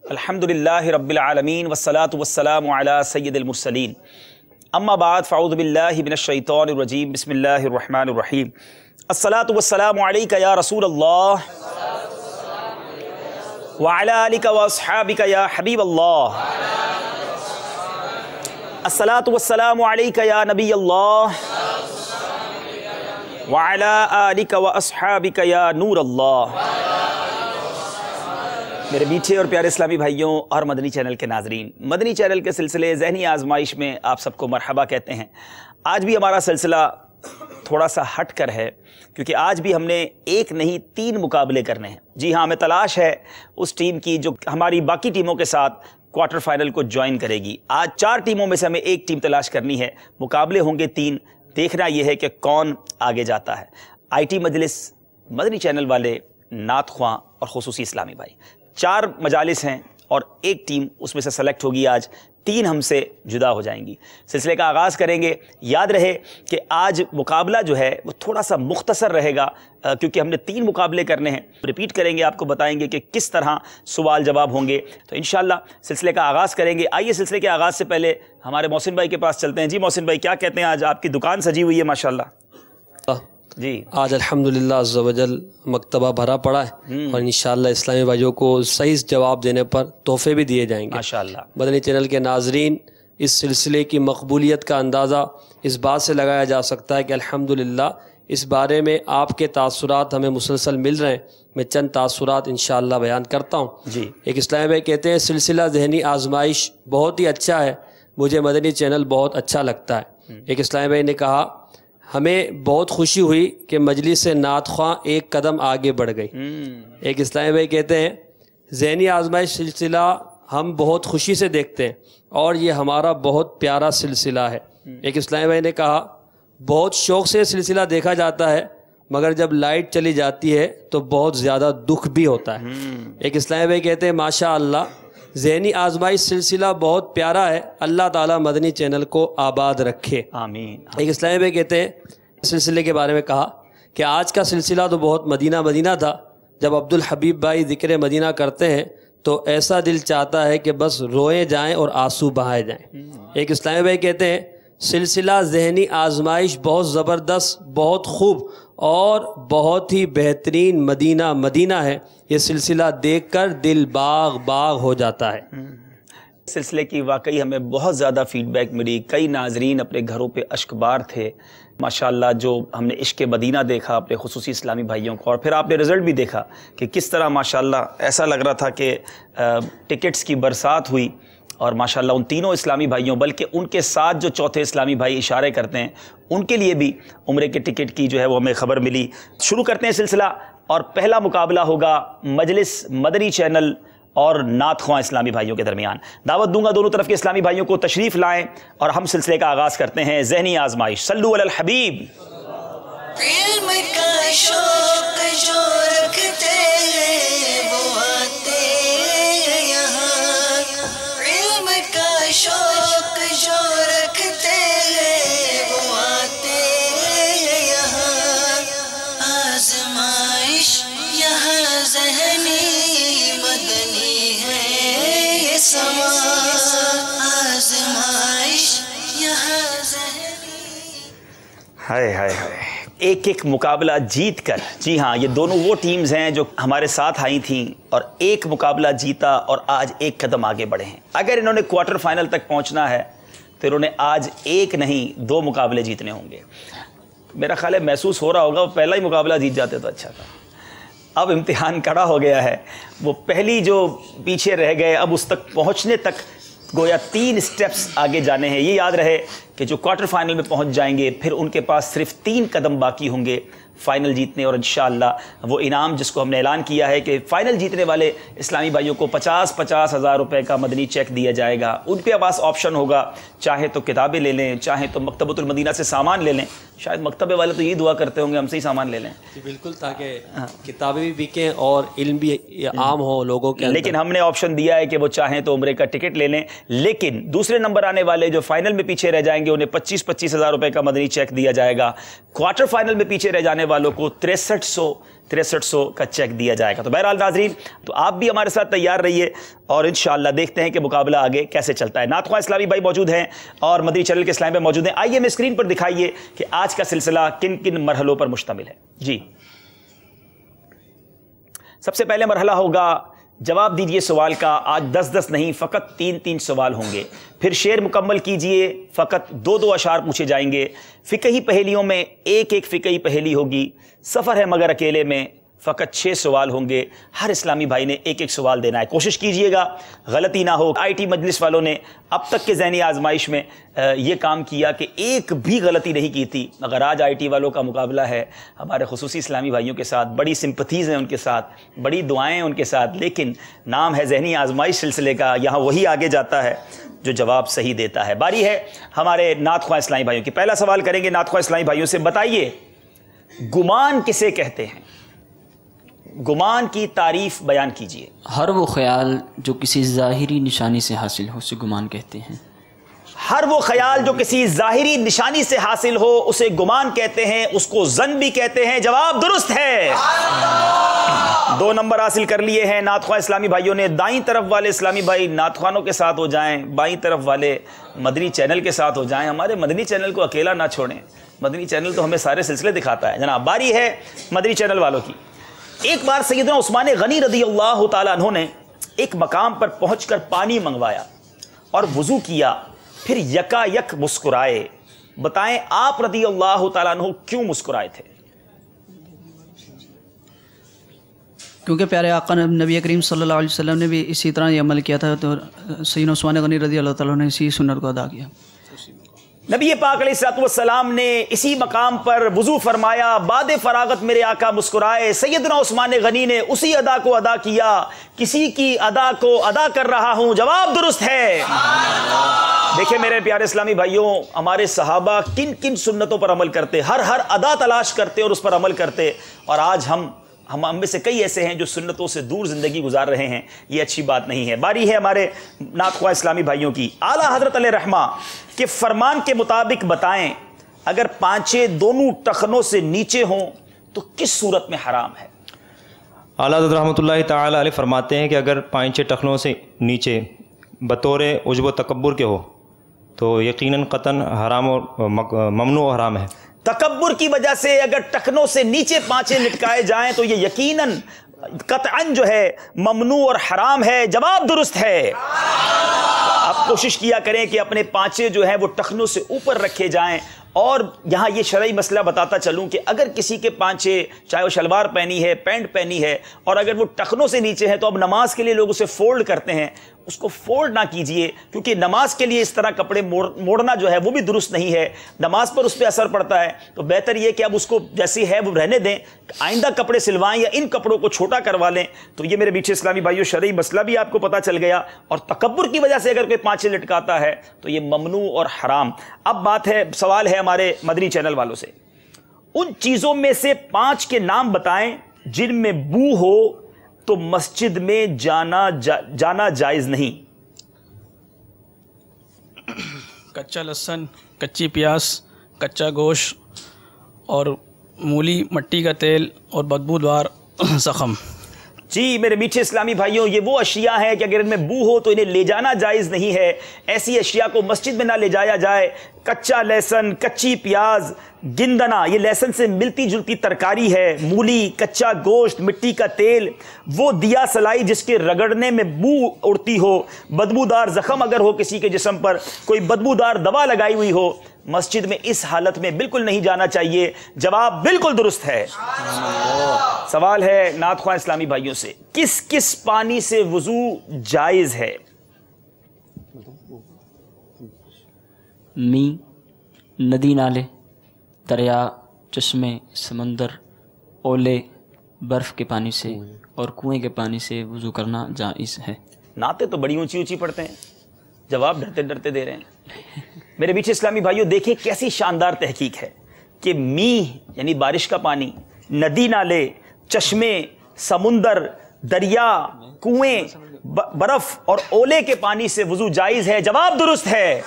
الحمدللہ رب العالمین والصلاة والسلام علی سید المرسلین اما بعد فاعوذ باللہ من الشیطان الرجیم بسم اللہ الرحمن الرحیم الصلاة والسلام علیک یا رسول اللہ وعلی آلک واصحابک یا حبیب اللہ الصلاة والسلام علیک یا نبی اللہ وعلی آلک واصحابک یا نور اللہ۔ میرے میٹھے اور پیارے اسلامی بھائیوں اور مدنی چینل کے ناظرین، مدنی چینل کے سلسلے ذہنی آزمائش میں آپ سب کو مرحبا کہتے ہیں۔ آج بھی ہمارا سلسلہ تھوڑا سا ہٹ کر ہے، کیونکہ آج بھی ہم نے ایک نہیں 3 مقابلے کرنے ہیں۔ جی ہاں، ہمیں تلاش ہے اس ٹیم کی جو ہماری باقی ٹیموں کے ساتھ کوارٹر فائنل کو جوائن کرے گی۔ آج 4 ٹیموں میں سے ہمیں ایک ٹیم تلاش کرنی ہے۔ مقابلے ہوں گے 3، دیکھنا یہ ہے کہ کون آگے جاتا ہے۔ آئی ٹی مجلس، مدنی چینل والے، نعت خواں اور خصوصی اسلامی بھائی، 4 مجالس ہیں اور ایک ٹیم اس میں سے سلیکٹ ہوگی۔ آج 3 ہم سے جدا ہو جائیں گی۔ سلسلے کا آغاز کریں گے۔ یاد رہے کہ آج مقابلہ جو ہے وہ تھوڑا سا مختصر رہے گا، کیونکہ ہم نے 3 مقابلے کرنے ہیں۔ ریپیٹ کریں گے، آپ کو بتائیں گے کہ کس طرح سوال جواب ہوں گے۔ تو انشاءاللہ سلسلے کا آغاز کریں گے۔ آئیے سلسلے کے آغاز سے پہلے ہمارے محسن بھائی کے پاس چلتے ہیں۔ جی محسن بھائی، کیا کہتے ہیں؟ آج آپ کی دکان سجی ہوئی ہے ماشاءاللہ۔ جی آج الحمدللہ عز و جل مکتبہ بھرا پڑا ہے اور انشاءاللہ اسلامی بھائیوں کو صحیح جواب دینے پر تحفے بھی دیے جائیں گے ماشاءاللہ۔ مدنی چینل کے ناظرین، اس سلسلے کی مقبولیت کا اندازہ اس بات سے لگایا جا سکتا ہے کہ الحمدللہ اس بارے میں آپ کے تاثرات ہمیں مسلسل مل رہے ہیں۔ میں چند تاثرات انشاءاللہ بیان کرتا ہوں۔ جی ایک اسلامی بھائی کہتے ہیں سلسلہ ذہنی آزمائش بہت ہی اچھا ہے، مجھے مدنی چینل بہت اچھا لگتا ہے۔ ایک اسلامی بھائی نے کہا ہمیں بہت خوشی ہوئی کہ مجلس نعت خواں ایک قدم آگے بڑھ گئی۔ ایک اسلامی بھائی کہتے ہیں ذہنی آزمائش سلسلہ ہم بہت خوشی سے دیکھتے ہیں اور یہ ہمارا بہت پیارا سلسلہ ہے۔ ایک اسلامی بھائی نے کہا بہت شوق سے سلسلہ دیکھا جاتا ہے، مگر جب لائٹ چلی جاتی ہے تو بہت زیادہ دکھ بھی ہوتا ہے۔ ایک اسلامی بھائی کہتے ہیں ماشاء اللہ ذہنی آزمائش سلسلہ بہت پیارا ہے، اللہ تعالیٰ مدنی چینل کو آباد رکھے، آمین۔ ایک اسلامی بھائی کہتے ہیں سلسلے کے بارے میں کہا کہ آج کا سلسلہ تو بہت مدینہ مدینہ تھا، جب عبدالحبیب بھائی ذکر مدینہ کرتے ہیں تو ایسا دل چاہتا ہے کہ بس روئے جائیں اور آنسو بہائے جائیں۔ ایک اسلامی بھائی کہتے ہیں سلسلہ ذہنی آزمائش بہت زبردست، بہت خوب اور بہت ہی بہترین مدینہ مدینہ ہے، یہ سلسلہ دیکھ کر دل باغ باغ ہو جاتا ہے۔ سلسلے کی واقعی ہمیں بہت زیادہ فیڈ بیک ملی، کئی ناظرین اپنے گھروں پہ اشکبار تھے ماشاءاللہ، جو ہم نے عشق مدینہ دیکھا اپنے خصوصی اسلامی بھائیوں کو، اور پھر آپ نے رزلٹ بھی دیکھا کہ کس طرح ماشاءاللہ ایسا لگ رہا تھا کہ ٹکٹس کی برسات ہوئی، اور ماشاءاللہ ان تینوں اسلامی بھائیوں بلکہ ان کے ساتھ جو چوتھے اسلامی بھائی اشارے کرتے ہیں ان کے لیے بھی عمرے کے ٹکٹ کی جو ہے وہ ہمیں خبر ملی۔ شروع کرتے ہیں سلسلہ، اور پہلا مقابلہ ہوگا مجلس مدنی چینل اور نعت خواں اسلامی بھائیوں کے درمیان۔ دعوت دوں گا دونوں طرف کے اسلامی بھائیوں کو تشریف لائیں اور ہم سلسلے کا آغاز کرتے ہیں ذہنی آزمائش۔ صلو علی الحبیب۔ علم کا شوق جو رکھتے ہیں وہ آتے ہیں یہاں، علم کا شوق جو رکھتے ہیں وہ آتے ہیں یہاں، آزمائش یہاں ذہنی مدنی ہے یہ سما، آزمائش یہاں ذہنی۔ ہائے ہائے ہائے، ایک ایک مقابلہ جیت کر، جی ہاں یہ دونوں وہ ٹیمز ہیں جو ہمارے ساتھ آئی تھیں اور ایک مقابلہ جیتا اور آج ایک قدم آگے بڑھے ہیں۔ اگر انہوں نے کوارٹر فائنل تک پہنچنا ہے تو انہوں نے آج ایک نہیں 2 مقابلے جیتنے ہوں گے۔ میرا خیال ہے محسوس ہو رہا ہوگا وہ پہلا ہی مقابلہ جیت جاتے تو اچھا تھا۔ اب امتحان کڑا ہو گیا ہے، وہ پہلی جو پیچھے رہ گئے اب اس تک پہنچنے تک گویا 3 سٹیپس آگے جانے ہیں۔ یہ یاد رہے کہ جو کوارٹر فائنل میں پہنچ جائیں گے پھر ان کے پاس صرف 3 قدم باقی ہوں گے فائنل جیتنے، اور انشاءاللہ وہ انعام جس کو ہم نے اعلان کیا ہے کہ فائنل جیتنے والے اسلامی بھائیوں کو 50 ہزار روپے کا مدنی چیک دیا جائے گا۔ ان کے پاس آپشن ہوگا، چاہے تو کتابیں لے لیں، چاہے تو مکتبۃ المدینہ سے سامان لے لیں۔ شاید مکتبے والے تو یہی دعا کرتے ہوں گے ہم سے ہی سامان لے لیں۔ بالکل، تاکہ کتابیں بھی بکیں اور علم بھی عام ہو لوگوں کے اندر۔ لیکن ہم نے آپشن دیا ہے کہ وہ چاہیں تو عمرے کا ٹکٹ لے لیں، لیکن دوسرے نمبر آنے والے جو فائنل میں پیچھے رہ جائیں گے انہیں 25 ہزار روپے کا مدنی چیک دیا جائے گا۔ کوارٹر فائنل میں پیچھے رہ جانے والوں کو 6300 کا چیک دیا جائے گا۔ تو بہرحال ناظرین، تو آپ بھی ہمارے ساتھ تیار رہیے اور انشاءاللہ دیکھتے ہیں کہ مقابلہ آگے کیسے چلتا ہے۔ نعت خواہ اسلامی بھائی موجود ہیں اور مدنی چینل کے اسلام پہ موجود ہیں۔ آئیے ہمیں اسکرین پر دکھائیے کہ آج کا سلسلہ کن کن مرحلوں پر مشتمل ہے۔ جی، سب سے پہلے مرحلہ ہوگا جواب دیجئے سوال کا۔ آج 10 نہیں، فقط 3 سوال ہوں گے۔ پھر شعر مکمل کیجئے، فقط 2 اشعار پوچھے جائیں گے۔ فقہی پہیلیوں میں ایک فقہی پہیلی ہوگی۔ سفر ہے مگر اکیلے میں فقط 6 سوال ہوں گے۔ ہر اسلامی بھائی نے ایک سوال دینا ہے، کوشش کیجئے گا غلطی نہ ہو۔ آئی ٹی مجلس والوں نے اب تک کے ذہنی آزمائش میں یہ کام کیا کہ ایک بھی غلطی نہیں کی تھی، مگر آج آئی ٹی والوں کا مقابلہ ہے ہمارے خصوصی اسلامی بھائیوں کے ساتھ۔ بڑی سمپتھیز ہیں ان کے ساتھ، بڑی دعائیں ہیں ان کے ساتھ، لیکن نام ہے ذہنی آزمائش سلسلے کا، یہاں وہی آگے جاتا ہے جو جواب صحیح دیتا ہے۔ باری ہے ہمارے نعت خواہ اسلامی بھائیوں کی۔ پہلا سوال کریں گے نعت خواہ اسلامی بھائیوں سے، بتائیے گمان کسے کہتے ہیں؟ گمان کی تعریف بیان کیجئے۔ ہر وہ خیال جو کسی ظاہری نشانی سے حاصل ہو اسے گمان کہتے ہیں۔ ہر وہ خیال جو کسی ظاہری نشانی سے حاصل ہو اسے گمان کہتے ہیں، اس کو ظن بھی کہتے ہیں۔ جواب درست ہے۔ 2 نمبر حاصل کر لیے ہیں نعت خواہ اسلامی بھائیوں نے۔ دائیں طرف والے اسلامی بھائی نعت خوانوں کے ساتھ ہو جائیں، بائیں طرف والے مدنی چینل کے ساتھ ہو جائیں۔ ہمارے مدنی چینل کو اکیلا نہ چھوڑیں، مدنی چینل تو ہمیں سارے سلسلے دکھاتا ہے۔ جناب باری ہے مدنی چینل والوں کی۔ ایک بار سیدنا عثمان غنی رضی اللہ تعالیٰ عنہ نے ایک مقام پر پہنچ کر پانی منگوایا اور وضو کیا، پھر یکا یک مسکرائے۔ بتائیں آپ رضی اللہ تعالیٰ عنہ کیوں مسکرائے تھے؟ کیونکہ پیارے آقا نبی کریم صلی اللہ علیہ وسلم نے بھی اسی طرح یہ عمل کیا تھا، تو سیدنا عثمان غنی رضی اللہ تعالیٰ نے اسی سنت کو ادا کیا۔ نبی پاک علیہ الصلوۃ والسلام نے اسی مقام پر وضو فرمایا، بعد فراغت میرے آقا مسکرائے۔ سیدنا عثمان غنی نے اسی ادا کو ادا کیا، کسی کی ادا کو ادا کر رہا ہوں۔ جواب درست ہے۔ دیکھیں میرے پیارے اسلامی بھائیوں، ہمارے صحابہ کن کن سنتوں پر عمل کرتے، ہر ادا تلاش کرتے اور اس پر عمل کرتے، اور آج ہم میں سے کئی ایسے ہیں جو سنتوں سے دور زندگی گزار رہے ہیں۔ یہ اچھی بات نہیں ہے۔ باری ہے ہمارے نعت خواہ اسلامی بھائیوں کی۔ اعلیٰ حضرت علیہ رحمہ کے فرمان کے مطابق بتائیں، اگر پانچے دونوں ٹخنوں سے نیچے ہوں تو کس صورت میں حرام ہے؟ اعلیٰ حضرت رحمۃ اللہ تعالیٰ علیہ فرماتے ہیں کہ اگر پانچے ٹخنوں سے نیچے بطور عجب و تکبر کے ہو تو یقیناً قطعاً حرام اور ممنوع و حرام ہے۔ تکبر کی وجہ سے اگر ٹخنوں سے نیچے پانچے لٹکائے جائیں تو یہ یقیناً قطعاً جو ہے ممنوع اور حرام ہے۔ جواب درست ہے۔ آپ کوشش کیا کریں کہ اپنے پانچے جو ہیں وہ ٹخنوں سے اوپر رکھے جائیں، اور یہاں یہ شرعی مسئلہ بتاتا چلوں کہ اگر کسی کے پانچے، چاہے وہ شلوار پہنی ہے، پینٹ پہنی ہے، اور اگر وہ ٹخنوں سے نیچے ہے تو اب نماز کے لیے لوگ اسے فولڈ کرتے ہیں، اس کو فولڈ نہ کیجئے، کیونکہ نماز کے لیے اس طرح کپڑے موڑنا جو ہے وہ بھی درست نہیں ہے، نماز پر اس پہ اثر پڑتا ہے۔ تو بہتر یہ کہ اب اس کو جیسی ہے وہ رہنے دیں، آئندہ کپڑے سلوائیں یا ان کپڑوں کو چھوٹا کروا لیں۔ تو یہ میرے میٹھے اسلامی بھائیوں شرعی مسئلہ بھی آپ کو پتہ چل گیا، اور تکبر کی وجہ سے اگر کوئی پانچے لٹکاتا ہے تو یہ ممنوع اور حرام۔ اب بات ہے، سوال ہے ہمارے مدنی چینل والوں سے، ان چیزوں میں سے 5 کے نام بتائیں جن میں بو ہو تو مسجد میں جانا جائز نہیں۔ کچا لہسن، کچی پیاز، کچا گوشت اور مولی، مٹی کا تیل اور بدبودار زخم۔ جی میرے میٹھے اسلامی بھائیوں، یہ وہ اشیاء ہیں کہ اگر ان میں بو ہو تو انہیں لے جانا جائز نہیں ہے۔ ایسی اشیاء کو مسجد میں نہ لے جایا جائے۔ کچا لہسن، کچی پیاز، گندنا، یہ لہسن سے ملتی جلتی ترکاری ہے، مولی، کچا گوشت، مٹی کا تیل، وہ دیا سلائی جس کے رگڑنے میں بو اڑتی ہو، بدبودار زخم اگر ہو کسی کے جسم پر، کوئی بدبودار دوا لگائی ہوئی ہو، مسجد میں اس حالت میں بالکل نہیں جانا چاہیے۔ جواب بالکل درست ہے۔ سوال ہے نعت خواہ اسلامی بھائیوں سے، کس کس پانی سے وضو جائز ہے؟ می، ندی نالے، دریا، چشمے، سمندر، اولے برف کے پانی سے اور کنویں کے پانی سے وضو کرنا جائز ہے؟ نعتیں تو بڑی اونچی اونچی پڑھتے ہیں، جواب ڈرتے ڈرتے دے رہے ہیں۔ میرے میٹھے اسلامی بھائیوں، دیکھیں کیسی شاندار تحقیق ہے کہ میہ یعنی بارش کا پانی، ندی نالے، چشمے، سمندر، دریا، کنویں، برف اور اولے کے پانی سے وضو جائز ہے۔ جواب درست ہے۔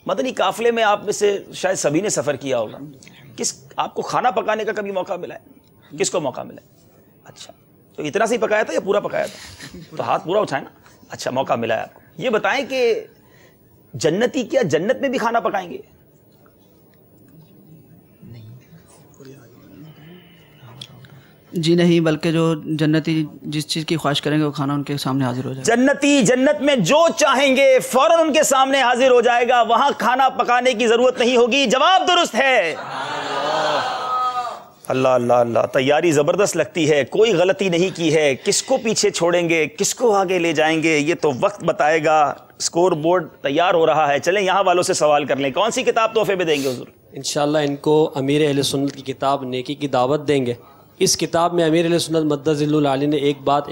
مدنی قافلے میں آپ میں سے شاید سبھی نے سفر کیا ہوگا، آپ کو کھانا پکانے کا کبھی موقع ملا ہے؟ کس کو موقع ملا ہے؟ اچھا، تو اتنا سی پکایا تھا یا پورا پکایا تھا؟ تو ہاتھ پورا اٹھائیں نا۔ اچھا، موقع ملا ہے آپ کو۔ یہ بتائیں کہ جنتی کیا جنت میں بھی کھانا پکائیں گے؟ جی نہیں، بلکہ جو جنتی جس چیز کی خواہش کریں گے وہ کھانا ان کے سامنے حاضر ہو جائے گا۔ جنتی جنت میں جو چاہیں گے فوراً ان کے سامنے حاضر ہو جائے گا، وہاں کھانا پکانے کی ضرورت نہیں ہوگی۔ جواب درست ہے۔ اللہ اللہ اللہ، تیاری زبردست لگتی ہے، کوئی غلطی نہیں کی ہے۔ کس کو پیچھے چھوڑیں گے، کس کو آگے لے جائیں گے، یہ تو وقت بتائے گا۔ اسکور بورڈ تیار ہو رہا ہے، چلیں یہاں والوں سے سوال کر لیں، کون سی کتاب تحفے میں دیں گے حضور؟ انشاءاللہ ان کو امیر اہل سنت کی کتاب نیکی کی دعوت دیں گے۔ اس کتاب میں امیر اہل سنت مدظل العالی نے ایک بات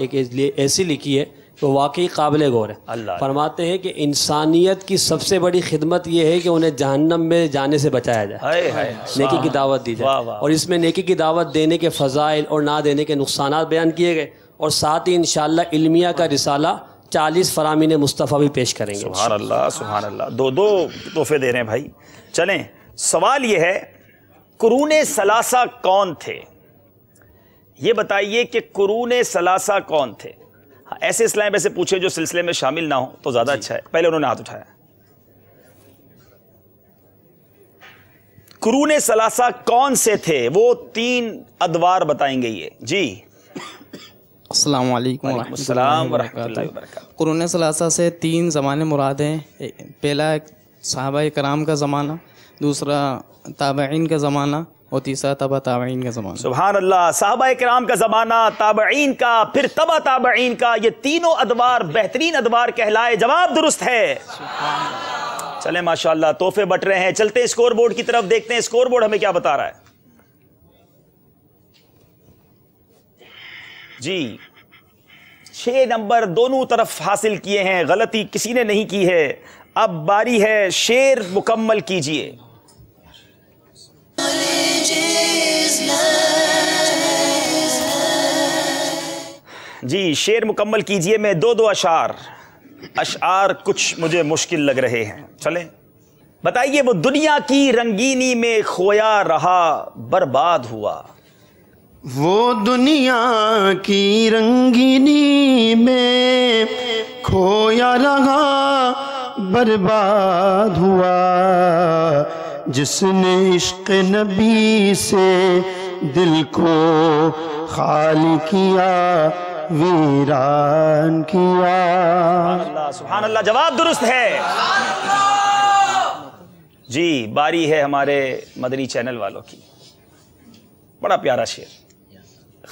ایسی لکھی ہے تو واقعی قابل غور ہے۔ اللہ فرماتے ہیں کہ انسانیت کی سب سے بڑی خدمت یہ ہے کہ انہیں جہنم میں جانے سے بچایا جائے، ہائے ہائے، نیکی کی دعوت دی جائے۔ اور اس میں نیکی کی دعوت دینے کے فضائل اور نہ دینے کے نقصانات بیان کیے گئے، اور ساتھ ہی انشاءاللہ علمیہ کا رسالہ 40 فرامین مصطفیٰ بھی پیش کریں گے۔ سبحان اللہ سبحان اللہ، دو تحفے دے رہے ہیں بھائی۔ چلیں، سوال یہ ہے قرون ثلاثہ کون تھے؟ یہ بتائیے کہ قرون ثلاثہ کون تھے؟ ایسے اسلام ویسے پوچھے جو سلسلے میں شامل نہ ہو تو زیادہ اچھا ہے۔ پہلے انہوں نے ہاتھ اٹھایا۔ قرون ثلاثہ کون سے تھے؟ وہ 3 ادوار بتائیں گے یہ۔ جی السلام علیکم وعلیکم السلام ورحمۃ اللہ وبرکاتہ۔ قرون ثلاثہ سے 3 زمانے مراد ہیں۔ پہلا صحابہ کرام کا زمانہ، دوسرا تابعین کا زمانہ، اور تیسرا تبع تابعین کا زمانہ۔ سبحان اللہ، صحابہ کرام کا زمانہ، تابعین کا، پھر تبع تابعین کا، یہ تینوں ادوار بہترین ادوار کہلائے۔ جواب درست ہے۔ چلیں ماشاءاللہ، تحفے بٹ رہے ہیں۔ چلتے ہیں اسکور بورڈ کی طرف، دیکھتے ہیں اسکور بورڈ ہمیں کیا بتا رہا ہے۔ جی 6 نمبر دونوں طرف حاصل کیے ہیں، غلطی کسی نے نہیں کی ہے۔ اب باری ہے شعر مکمل کیجئے۔ جی شعر مکمل کیجئے۔ میں 2 اشعار کچھ مجھے مشکل لگ رہے ہیں، چلیں بتائیے۔ وہ دنیا کی رنگینی میں کھویا رہا برباد ہوا۔ وہ دنیا کی رنگینی میں کھویا رہا برباد ہوا، جس نے عشق نبی سے دل کو خالی کیا ویران کیا۔ اللہ سبحان اللہ، جواب درست ہے۔ جی باری ہے ہمارے مدنی چینل والوں کی۔ بڑا پیارا شعر۔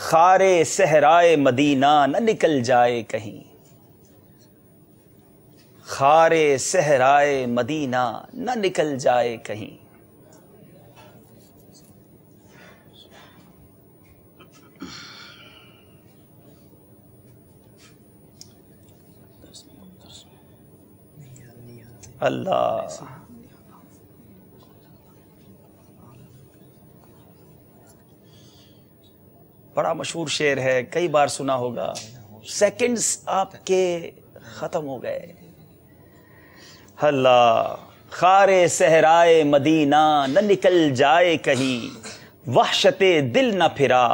خارے صحرائے مدینہ نہ نکل جائے کہیں، خارے صحرائے مدینہ نہ نکل جائے کہیں، اللہ بڑا مشہور شعر ہے، کئی بار سنا ہوگا۔ سیکنڈز آپ کے ختم ہو گئے۔ اللہ خارے صحرائے مدینہ نہ نکل جائے کہیں، وحشت دل نہ پھرا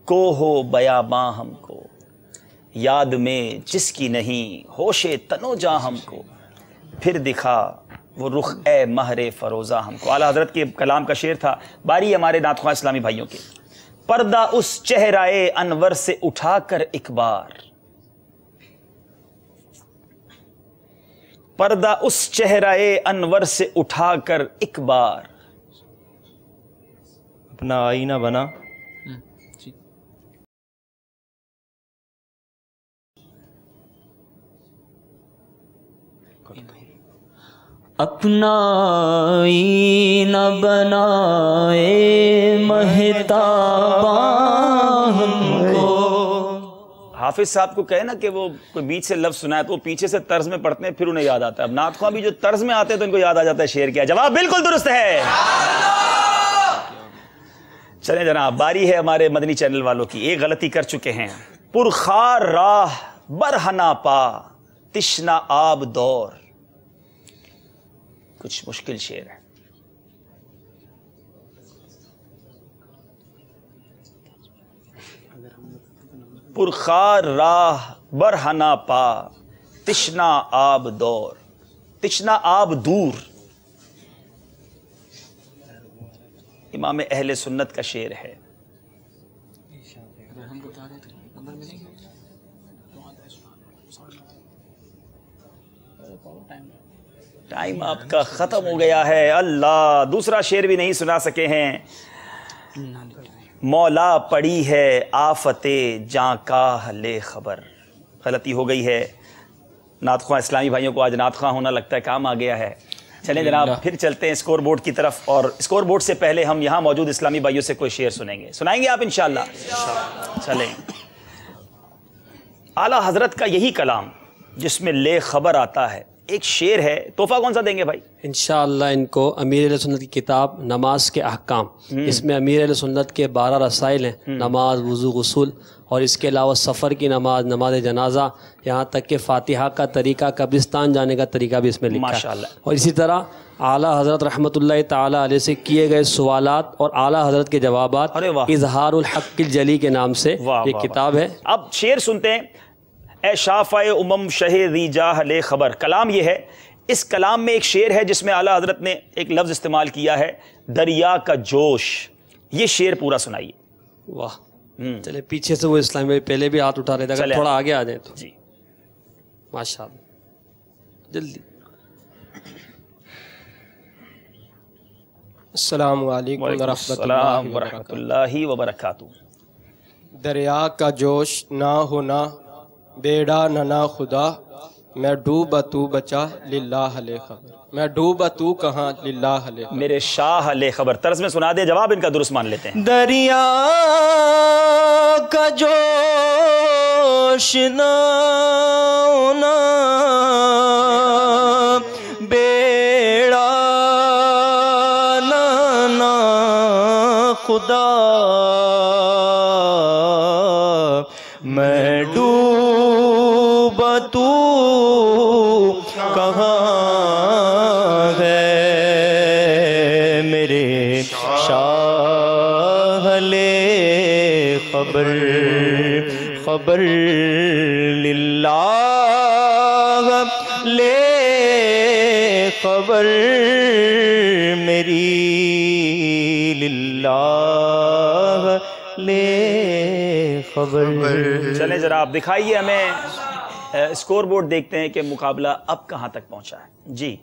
کوہ بیاباں ہم کو، یاد میں جس کی نہیں ہوش تنو جاں ہم کو، پھر دکھا وہ رخ اے مہر فروزہ ہم کو۔ اعلیٰ حضرت کے کلام کا شعر تھا۔ باری ہمارے نعت خواہ اسلامی بھائیوں کے۔ پردہ اس چہرہ انور سے اٹھا کر ایک بار، پردہ اس چہرہ انور سے اٹھا کر ایک بار، اپنا آئینہ بنا اپنا آئینہ بنائے مہتاباں ہم کو. حافظ صاحب کو کہے نا کہ وہ کوئی بیچ سے لفظ سنا ہے تو وہ پیچھے سے طرز میں پڑھتے ہیں پھر انہیں یاد آتا ہے. اب نعت خواہ بھی جو طرز میں آتے ہیں تو ان کو یاد آ جاتا ہے شعر کیا. جواب بالکل درست ہے. چلیں جناب باری ہے ہمارے مدنی چینل والوں کی. ایک غلطی کر چکے ہیں. پرخار راہ برہنا پا تشنا آب دور. کچھ مشکل شعر ہے. پرخار راہ برہنا پا تشنا آب دور. تشنا آب دور امام اہل سنت کا شعر ہے. ٹائم آپ کا ختم ہو گیا ہے. اللہ دوسرا شعر بھی نہیں سنا سکے ہیں. مولا پڑی ہے آفت جاں کا لے خبر. غلطی ہو گئی ہے. نعت خواہ اسلامی بھائیوں کو آج نعت خواہ ہونا لگتا ہے کام آ گیا ہے. چلیں جناب پھر چلتے ہیں اسکور بورڈ کی طرف. اور اسکور بورڈ سے پہلے ہم یہاں موجود اسلامی بھائیوں سے کوئی شعر سنیں گے. سنائیں گے آپ انشاءاللہ؟ چلیں. اعلیٰ حضرت کا یہی کلام جس میں لے خبر آتا ہے ایک شعر ہے. تحفہ کون سا دیں گے بھائی؟ انشاءاللہ ان کو امیر اہل سنت کی کتاب نماز کے احکام. اس میں امیر اہل سنت کے 12 رسائل ہیں. نماز، وضو، غسل اور اس کے علاوہ سفر کی نماز، نماز جنازہ، یہاں تک کہ فاتحہ کا طریقہ، قبرستان جانے کا طریقہ بھی اس میں لکھا ہے. اور اسی طرح اعلیٰ حضرت رحمۃ اللہ تعالی علیہ سے کیے گئے سوالات اور اعلیٰ حضرت کے جوابات اظہار الحق الجلی کے نام سے یہ کتاب ہے. اب شعر سنتے ہیں. اے شافع امم شہید جاہ لے خبر. کلام یہ ہے. اس کلام میں ایک شعر ہے جس میں اعلیٰ حضرت نے ایک لفظ استعمال کیا ہے دریا کا جوش. یہ شعر پورا سنائیے. واہ. چلے پیچھے سے وہ اسلامی بھائی پہلے بھی ہاتھ اٹھا رہے تھے, اگر تھوڑا آگے آ جائیں تو. جی ماشاء اللہ جلدی. السلام علیکم ورحمۃ اللہ وبرکاتہ. دریا کا جوش نہ ہونا بیڑا نہ خدا, میں ڈوبا تو بچا للہ لے خبر. میں ڈوبا تو کہاں للہ لے خبر. میرے شاہ لے خبر. طرز میں سنا دے, جواب ان کا درست مان لیتے ہیں. دریا کا جوش نہ ہونا بیڑا نہ خدا, میں ڈوبا تو کہاں ہے میرے شاہ لے خبر. خبر للہ لے خبر میری للہ لے خبر. چلیں ذرا آپ دکھائیے ہمیں اسکور بورڈ, دیکھتے ہیں کہ مقابلہ اب کہاں تک پہنچا ہے. جی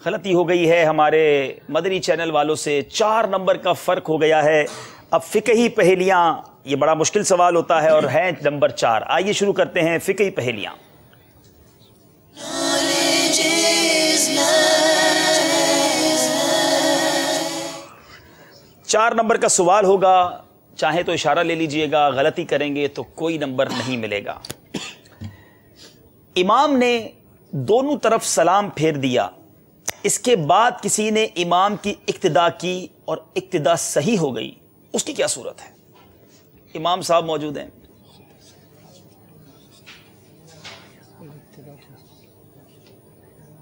غلطی ہو گئی ہے ہمارے مدنی چینل والوں سے. 4 نمبر کا فرق ہو گیا ہے. اب فقہی پہیلیاں, یہ بڑا مشکل سوال ہوتا ہے اور ہیں نمبر 4. آئیے شروع کرتے ہیں فقہی پہیلیاں. چار نمبر کا سوال ہوگا. چاہے تو اشارہ لے لیجئے گا, غلطی کریں گے تو کوئی نمبر نہیں ملے گا. امام نے دونوں طرف سلام پھیر دیا, اس کے بعد کسی نے امام کی اقتدا کی اور اقتدا صحیح ہو گئی, اس کی کیا صورت ہے؟ امام صاحب موجود ہیں.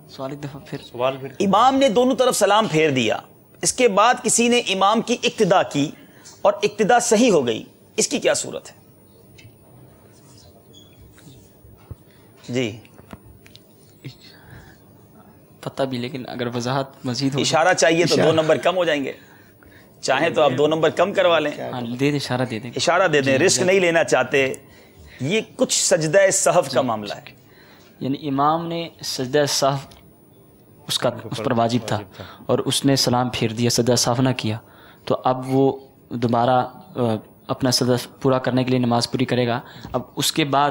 سوال ایک دفعہ پھر. امام نے دونوں طرف سلام پھیر دیا, اس کے بعد کسی نے امام کی اقتدا کی اور اقتدا صحیح ہو گئی, اس کی کیا صورت ہے؟ جی پتہ بھی, لیکن اگر وضاحت مزید ہو. اشارہ چاہیے تو 2 نمبر کم ہو جائیں گے. چاہیں تو آپ 2 نمبر کم کروا لیں. دے دیں, اشارہ دے دیں. اشارہ دے دیں, رسک نہیں لینا چاہتے. یہ کچھ سجدہ سہو کا معاملہ ہے. یعنی امام نے سجدہ سہو اس پر واجب تھا اور اس نے سلام پھیر دیا, سجدہ سہو نہ کیا, تو اب وہ دوبارہ اپنا سجدہ پورا کرنے کے لیے نماز پوری کرے گا. اب اس کے بعد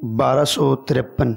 1253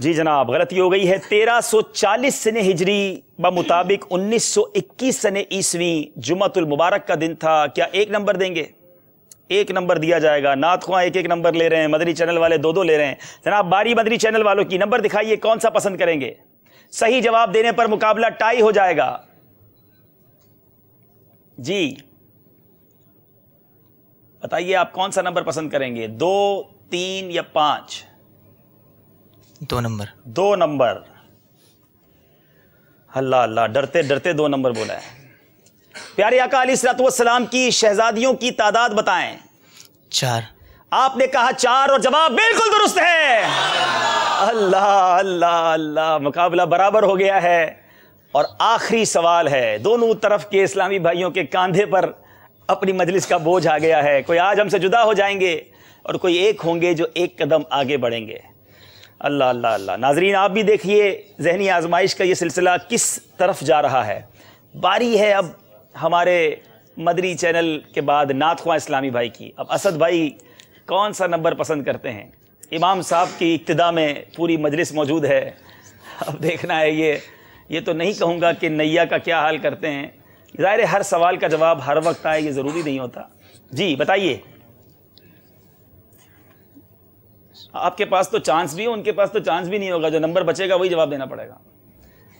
جی جناب غلطی ہو گئی ہے. 1340 سن ہجری بمطابق 1921 سن عیسوی جمعۃ المبارک کا دن تھا. کیا ایک نمبر دیں گے؟ ایک نمبر دیا جائے گا. نعت خواں ایک نمبر لے رہے ہیں, مدنی چینل والے دو لے رہے ہیں. جناب باری مدنی چینل والوں کی, نمبر دکھائیے کون سا پسند کریں گے. صحیح جواب دینے پر مقابلہ ٹائی ہو جائے گا. جی بتائیے آپ کون سا نمبر پسند کریں گے, 2, 3 یا 5؟ 2 نمبر. 2 نمبر. اللہ اللہ, ڈرتے ڈرتے 2 نمبر بولا ہے. پیارے آقا علیہ الصلوۃ والسلام کی شہزادیوں کی تعداد بتائیں. 4. آپ نے کہا 4 اور جواب بالکل درست ہے. اللہ اللہ اللہ, مقابلہ برابر ہو گیا ہے. اور آخری سوال ہے. دونوں طرف کے اسلامی بھائیوں کے کاندھے پر اپنی مجلس کا بوجھ آ گیا ہے. کوئی آج ہم سے جدا ہو جائیں گے اور کوئی ایک ہوں گے جو ایک قدم آگے بڑھیں گے. اللہ اللہ اللہ. ناظرین آپ بھی دیکھیے ذہنی آزمائش کا یہ سلسلہ کس طرف جا رہا ہے. باری ہے اب ہمارے مدنی چینل کے بعد نعت خواں اسلامی بھائی کی. اب اسد بھائی کون سا نمبر پسند کرتے ہیں؟ امام صاحب کی ابتدا میں پوری مجلس موجود ہے. اب دیکھنا ہے یہ تو نہیں کہوں گا کہ نیا کا کیا حال کرتے ہیں. ظاہر ہے ہر سوال کا جواب ہر وقت آئے یہ ضروری نہیں ہوتا. جی بتائیے. آپ کے پاس تو چانس بھی ہو, ان کے پاس تو چانس بھی نہیں ہوگا. جو نمبر بچے گا وہی جواب دینا پڑے گا.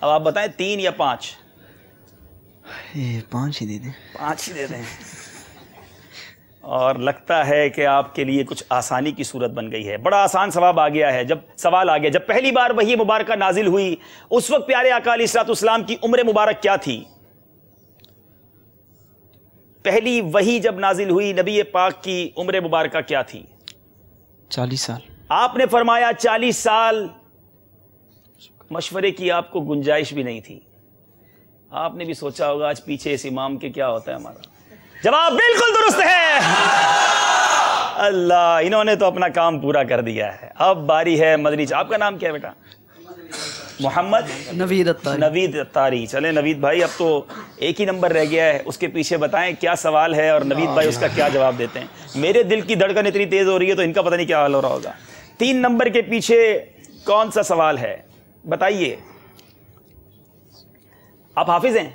اب آپ بتائیں 3 یا 5؟ 5 ہی دے دیں. 5 ہی دے دیں. اور لگتا ہے کہ آپ کے لیے کچھ آسانی کی صورت بن گئی ہے. بڑا آسان سوال آ گیا ہے. جب پہلی بار وحی مبارکہ نازل ہوئی اس وقت پیارے آقا علیہ الصلوۃ والسلام کی عمر مبارک کیا تھی؟ پہلی وحی جب نازل ہوئی نبی پاک کی عمر مبارکہ کیا تھی؟ 40 سال. آپ نے فرمایا 40 سال. مشورے کی آپ کو گنجائش بھی نہیں تھی. آپ نے بھی سوچا ہوگا آج پیچھے اس امام کے کیا ہوتا ہے ہمارا. جواب بالکل درست ہے. اللہ, انہوں نے تو اپنا کام پورا کر دیا ہے. اب باری ہے مدنی. آپ کا نام کیا ہے بیٹا؟ محمد نوید اتاری. چلیں نوید بھائی, اب تو ایک ہی نمبر رہ گیا ہے. اس کے پیچھے بتائیں کیا سوال ہے اور نوید بھائی اس کا کیا جواب دیتے ہیں. میرے دل کی دھڑکن اتنی تیز ہو رہی ہے تو ان کا پتہ نہیں کیا حال ہو رہا ہوگا. 3 نمبر کے پیچھے کون سا سوال ہے بتائیے. آپ حافظ ہیں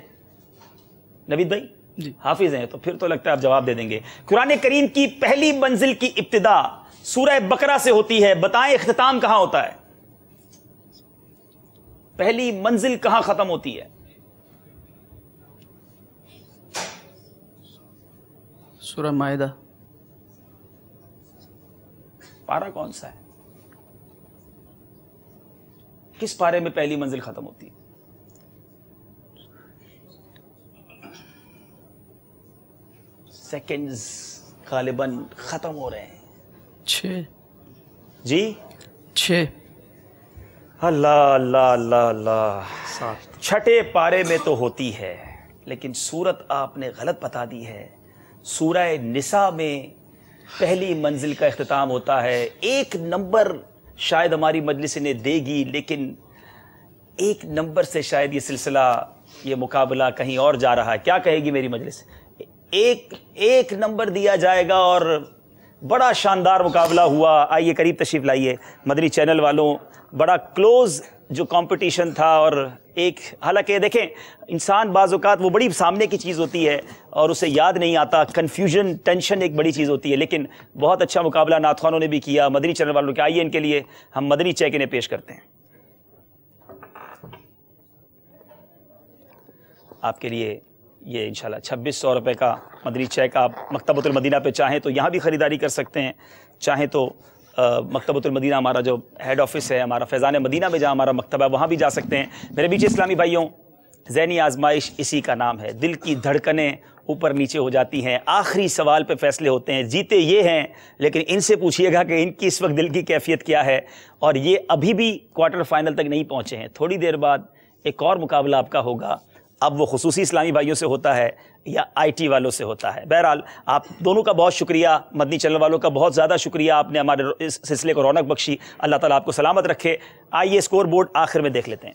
نوید بھائی؟ جی حافظ ہیں, تو پھر تو لگتا ہے آپ جواب دے دیں گے. قرآن کریم کی پہلی منزل کی ابتدا سورہ بقرہ سے ہوتی ہے. بتائیں اختتام کہاں ہوتا ہے؟ پہلی منزل کہاں ختم ہوتی ہے؟ سورہ مائدہ. پارہ کون سا ہے؟ کس پارے میں پہلی منزل ختم ہوتی ہے؟ سیکنڈز غالباً ختم ہو رہے ہیں. 6. جی 6. اللہ اللہ اللہ اللہ. 6 پارے میں تو ہوتی ہے لیکن سورت آپ نے غلط بتا دی ہے. سورہ نساء میں پہلی منزل کا اختتام ہوتا ہے. 1 نمبر شاید ہماری مجلس نے دے گی لیکن 1 نمبر سے شاید یہ سلسلہ یہ مقابلہ کہیں اور جا رہا ہے. کیا کہے گی میری مجلس؟ ایک نمبر دیا جائے گا اور بڑا شاندار مقابلہ ہوا. آئیے قریب تشریف لائیے. مدنی چینل والوں بڑا کلوز جو کمپٹیشن تھا. اور ایک حالانکہ دیکھیں انسان بعض اوقات وہ بڑی سامنے کی چیز ہوتی ہے اور اسے یاد نہیں آتا. کنفیوژن ٹینشن ایک بڑی چیز ہوتی ہے. لیکن بہت اچھا مقابلہ نعت خوانوں نے بھی کیا, مدنی چینل والوں کے. آئیے ان کے لیے ہم مدنی چیک انہیں پیش کرتے ہیں. آپ کے لیے یہ انشاءاللہ 2600 روپے کا مدنی چیک. آپ مکتبۃ المدینہ پہ چاہیں تو یہاں بھی خریداری کر سکتے ہیں, چاہیں تو مکتبۃ المدینہ ہمارا جو ہیڈ آفس ہے ہمارا فیضان مدینہ میں جہاں ہمارا مکتبہ ہے وہاں بھی جا سکتے ہیں. میرے بیچ اسلامی بھائیوں ذہنی آزمائش اسی کا نام ہے. دل کی دھڑکنیں اوپر نیچے ہو جاتی ہیں, آخری سوال پہ فیصلے ہوتے ہیں. جیتے یہ ہیں لیکن ان سے پوچھیے گا کہ ان کی اس وقت دل کی کیفیت کیا ہے. اور یہ ابھی بھی کوارٹر فائنل تک نہیں پہنچے ہیں. تھوڑی دیر بعد ایک اور مقابلہ آپ کا ہوگا. اب وہ خصوصی اسلامی بھائیوں سے ہوتا ہے یا آئی ٹی والوں سے ہوتا ہے. بہرحال آپ دونوں کا بہت شکریہ, مدنی چینل والوں کا بہت زیادہ شکریہ. آپ نے ہمارے اس سلسلے کو رونق بخشی. اللہ تعالیٰ آپ کو سلامت رکھے. آئیے اسکور بورڈ آخر میں دیکھ لیتے ہیں.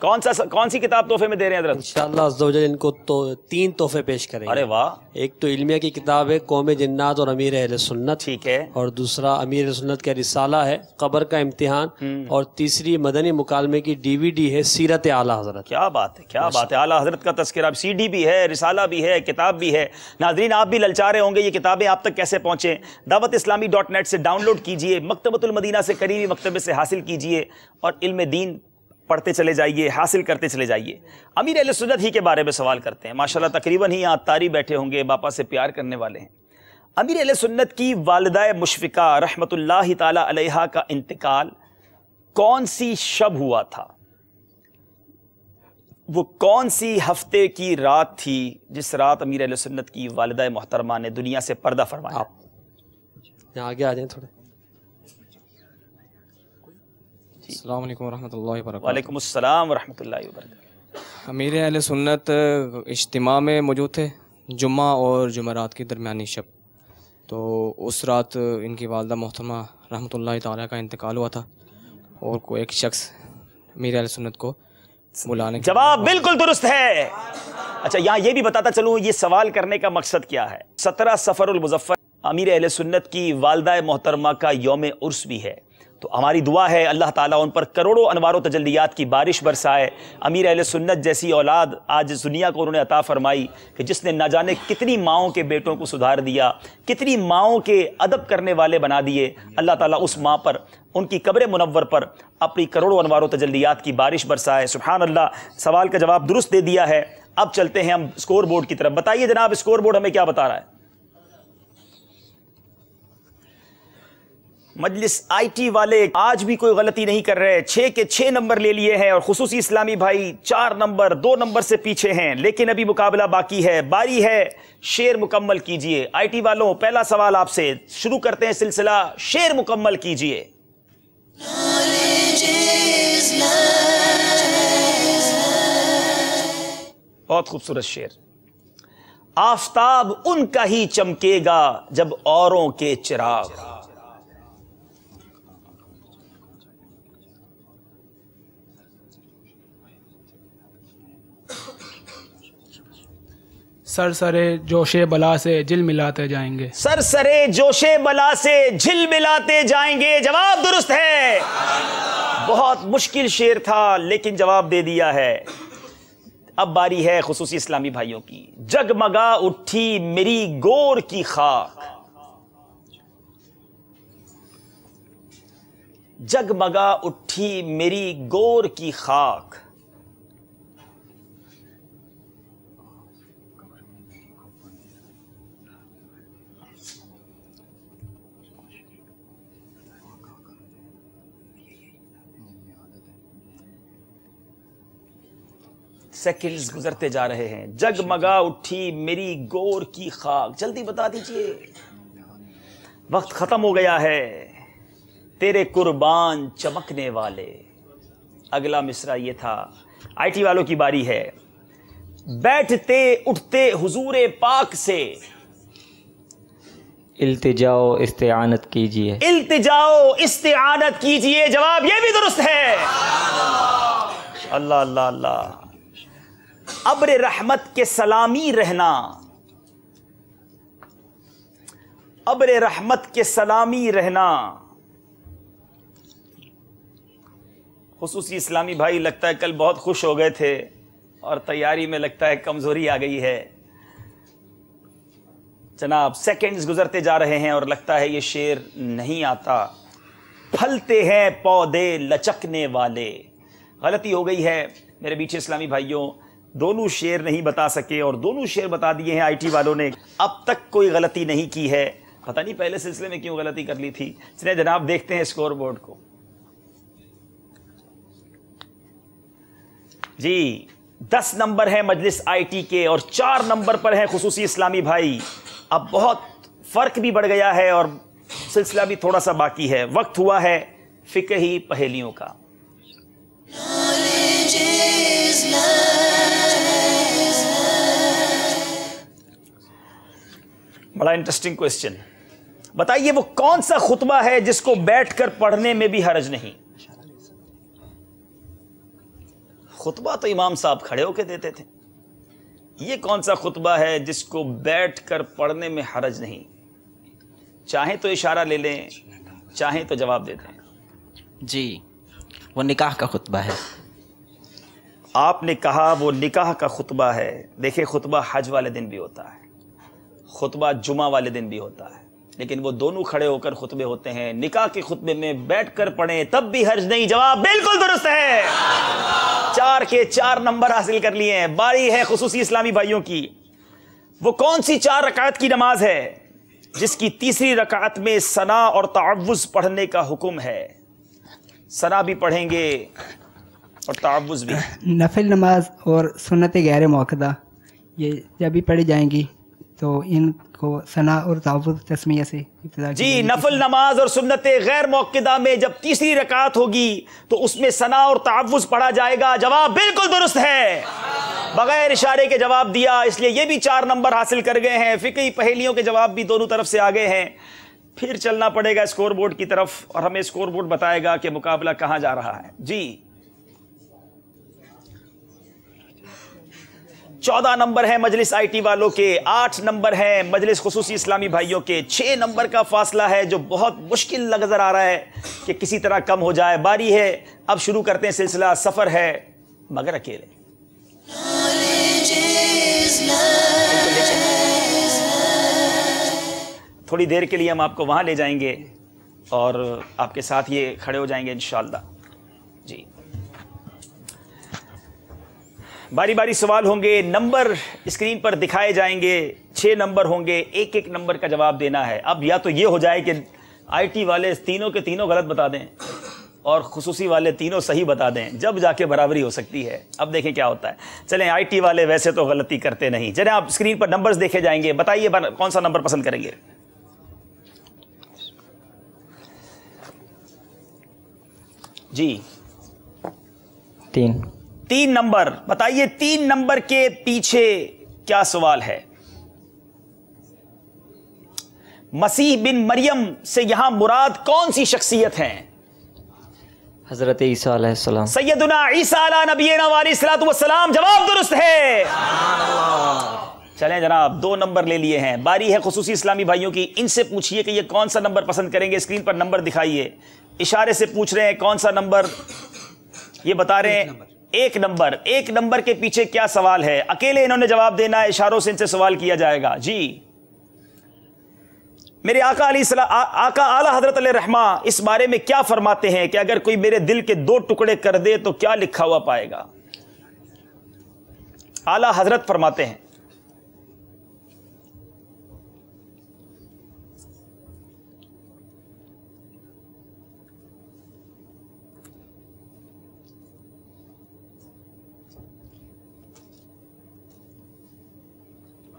کون سی کتاب تحفے میں دے رہے ہیں حضرت؟ انشاءاللہ عز و جل ان کو 3 تحفے پیش کریں گے۔ ارے واہ! ایک تو علمیہ کی کتاب ہے قوم جنات اور امیر اہل سنت، ٹھیک ہے، اور دوسرا امیر اہل سنت کا رسالہ ہے قبر کا امتحان، اور تیسری مدنی مکالمے کی DVD ہے سیرت اعلیٰ حضرت۔ کیا بات ہے، کیا بات ہے، اعلیٰ حضرت کا تذکرہ، CD بھی ہے، رسالہ بھی ہے، کتاب بھی ہے۔ ناظرین آپ بھی للچا رہے ہوں گے یہ کتابیں آپ تک کیسے پہنچیں؟ dawatIslami.net سے ڈاؤن لوڈ کیجئے، مکتبۃ المدینہ سے قریبی مکتبے سے حاصل کیجئے اور علم دین پڑھتے چلے جائیے، حاصل کرتے چلے جائیے۔ امیر اہل سنت ہی کے بارے میں سوال کرتے ہیں، ماشاءاللہ تقریباً ہی عطاری بیٹھے ہوں گے، باپا سے پیار کرنے والے ہیں۔ امیر اہل سنت کی والدہ مشفقہ رحمۃ اللہ تعالی علیہا کا انتقال کون سی شب ہوا تھا؟ وہ کون سی ہفتے کی رات تھی جس رات امیر اہل سنت کی والدہ محترمہ نے دنیا سے پردہ فرمایا؟ آگے آ جائیں تھوڑے۔ السلام علیکم ورحمۃ اللہ وبرکاتہ۔ وعلیکم السلام ورحمۃ اللہ وبرکاتہ۔ امیر اہل سنت اجتماع میں موجود تھے جمعہ اور جمعرات کی درمیانی شب، تو اس رات ان کی والدہ محترمہ رحمۃ اللہ تعالیٰ کا انتقال ہوا تھا، اور کوئی ایک شخص امیر اہل سنت کو بلانے کے جواب بالکل درست ہے۔ اچھا یہاں یہ بھی بتاتا چلوں یہ سوال کرنے کا مقصد کیا ہے۔ 17 صفر المظفر امیر اہل سنت کی والدہ محترمہ کا یوم عرس بھی ہے، تو ہماری دعا ہے اللہ تعالیٰ ان پر کروڑوں انوار و تجلیات کی بارش برسائے۔ امیر اہل سنت جیسی اولاد آج اس دنیا کو انہوں نے عطا فرمائی کہ جس نے نہ جانے کتنی ماؤں کے بیٹوں کو سدھار دیا، کتنی ماؤں کے ادب کرنے والے بنا دیے۔ اللہ تعالیٰ اس ماں پر، ان کی قبر منور پر اپنی کروڑوں انوار و تجلیات کی بارش برسائے۔ سبحان اللہ، سوال کا جواب درست دے دیا ہے۔ اب چلتے ہیں ہم اسکور بورڈ کی طرف۔ بتائیے جناب اسکور بورڈ ہمیں کیا بتا رہا ہے؟ مجلس آئی ٹی والے آج بھی کوئی غلطی نہیں کر رہے، 6 کے 6 نمبر لے لیے ہیں، اور خصوصی اسلامی بھائی 4 نمبر 2 نمبر سے پیچھے ہیں، لیکن ابھی مقابلہ باقی ہے، باری ہے، شعر مکمل کیجئے۔ آئی ٹی والوں پہلا سوال آپ سے، شروع کرتے ہیں سلسلہ، شعر مکمل کیجئے۔ بہت خوبصورت شعر۔ آفتاب ان کا ہی چمکے گا جب اوروں کے چراغ۔ سرسرے جوشے بلا سے جل ملاتے جائیں گے۔ سرسرے جوشے بلا سے جھل ملاتے جائیں گے، جواب درست ہے۔ بہت مشکل شعر تھا لیکن جواب دے دیا ہے۔ اب باری ہے خصوصی اسلامی بھائیوں کی۔ جگمگا اٹھی میری گور کی خاک، جگمگا اٹھی میری گور کی خاک، سیکنڈز گزرتے جا رہے ہیں۔ جگمگا اٹھی میری گور کی خاک، جلدی بتا دیجئے، وقت ختم ہو گیا ہے۔ تیرے قربان چمکنے والے، اگلا مصرع یہ تھا۔ آئی ٹی والوں کی باری ہے۔ بیٹھتے اٹھتے حضور پاک سے التجاؤ استعانت کیجئے، التجاؤ استعانت کیجئے، جواب یہ بھی درست ہے۔ اللہ اللہ اللہ۔ ابر رحمت کے سلامی رہنا، ابر رحمت کے سلامی رہنا۔ خصوصی اسلامی بھائی لگتا ہے کل بہت خوش ہو گئے تھے اور تیاری میں لگتا ہے کمزوری آ گئی ہے۔ جناب سیکنڈز گزرتے جا رہے ہیں اور لگتا ہے یہ شعر نہیں آتا۔ پھلتے ہیں پودے لچکنے والے، غلطی ہو گئی ہے میرے میٹھے اسلامی بھائیوں، دونوں شعر نہیں بتا سکے اور دونوں شعر بتا دیے ہیں آئی ٹی والوں نے۔ اب تک کوئی غلطی نہیں کی ہے، پتہ نہیں پہلے سلسلے میں کیوں غلطی کر لی تھی۔ چلیں جناب دیکھتے ہیں اسکور بورڈ کو۔ جی 10 نمبر ہیں مجلس آئی ٹی کے اور 4 نمبر پر ہیں خصوصی اسلامی بھائی۔ اب بہت فرق بھی بڑھ گیا ہے اور سلسلہ بھی تھوڑا سا باقی ہے۔ وقت ہوا ہے فقہی پہیلیوں کا۔ بڑا انٹرسٹنگ کوسچن۔ بتائیے وہ کون سا خطبہ ہے جس کو بیٹھ کر پڑھنے میں بھی حرج نہیں؟ خطبہ تو امام صاحب کھڑے ہو کے دیتے تھے، یہ کون سا خطبہ ہے جس کو بیٹھ کر پڑھنے میں حرج نہیں؟ چاہیں تو اشارہ لے لیں، چاہیں تو جواب دے دیں۔ جی وہ نکاح کا خطبہ ہے۔ آپ نے کہا وہ نکاح کا خطبہ ہے۔ دیکھیں خطبہ حج والے دن بھی ہوتا ہے، خطبہ جمعہ والے دن بھی ہوتا ہے، لیکن وہ دونوں کھڑے ہو کر خطبے ہوتے ہیں۔ نکاح کے خطبے میں بیٹھ کر پڑھیں تب بھی حرج نہیں۔ جواب بالکل درست ہے، 4 کے 4 نمبر حاصل کر لیے ہیں۔ باری ہے خصوصی اسلامی بھائیوں کی۔ وہ کون سی 4 رکعت کی نماز ہے جس کی تیسری رکعت میں ثنا اور تعوذ پڑھنے کا حکم ہے؟ ثنا بھی پڑھیں گے اور تعوذ بھی۔ نفل نماز اور سنت غیر موقدہ یہ جب بھی پڑھی جائیں گی تو ان کو ثنا اور تعوذ تسمیہ سے ابتدا جی نفل نماز اور سنت غیر موقدہ میں جب تیسری رکعت ہوگی تو اس میں ثنا اور تعوذ پڑھا جائے گا۔ جواب بالکل درست ہے، بغیر اشارے کے جواب دیا، اس لیے یہ بھی 4 نمبر حاصل کر گئے ہیں۔ فقہی پہیلیوں کے جواب بھی دونوں طرف سے آگے ہیں۔ پھر چلنا پڑے گا اسکور بورڈ کی طرف اور ہمیں اسکور بورڈ بتائے گا کہ مقابلہ کہاں جا رہا ہے۔ جی 14 نمبر ہیں مجلس آئی ٹی والوں کے، 8 نمبر ہیں مجلس خصوصی اسلامی بھائیوں کے، 6 نمبر کا فاصلہ ہے جو بہت مشکل نظر آ رہا ہے کہ کسی طرح کم ہو جائے۔ باری ہے اب شروع کرتے ہیں سلسلہ سفر ہے مگر اکیلے۔ تھوڑی دیر کے لیے ہم آپ کو وہاں لے جائیں گے اور آپ کے ساتھ یہ کھڑے ہو جائیں گے انشاءاللہ۔ جی باری باری سوال ہوں گے، نمبر اسکرین پر دکھائے جائیں گے، 6 نمبر ہوں گے، ایک ایک نمبر کا جواب دینا ہے۔ اب یا تو یہ ہو جائے کہ آئی ٹی والے تینوں کے تینوں غلط بتا دیں اور خصوصی والے تینوں صحیح بتا دیں، جب جا کے برابری ہو سکتی ہے۔ اب دیکھیں کیا ہوتا ہے۔ چلیں آئی ٹی والے ویسے تو غلطی کرتے نہیں، چلیں آپ اسکرین پر نمبرز دیکھے جائیں گے، بتائیے کون سا نمبر پسند کریں گے؟ جی 3 نمبر بتائیے، 3 نمبر کے پیچھے کیا سوال ہے؟ مسیح بن مریم سے یہاں مراد کون سی شخصیت ہیں؟ حضرت عیسیٰ علیہ السلام، سیدنا عیسیٰ علیہ نبینا علیہ الصلوۃ والسلام۔ جواب درست ہے۔ چلیں جناب 2 نمبر لے لیے ہیں۔ باری ہے خصوصی اسلامی بھائیوں کی، ان سے پوچھئے کہ یہ کون سا نمبر پسند کریں گے۔ اسکرین پر نمبر دکھائیے، اشارے سے پوچھ رہے ہیں کون سا نمبر، یہ بتا رہے ہیں 1 نمبر۔ 1 نمبر کے پیچھے کیا سوال ہے؟ اکیلے انہوں نے جواب دینا ہے، اشاروں سے ان سے سوال کیا جائے گا۔ جی میرے آقا اعلیٰ حضرت علیہ رحمہ اس بارے میں کیا فرماتے ہیں کہ اگر کوئی میرے دل کے 2 ٹکڑے کر دے تو کیا لکھا ہوا پائے گا؟ اعلیٰ حضرت فرماتے ہیں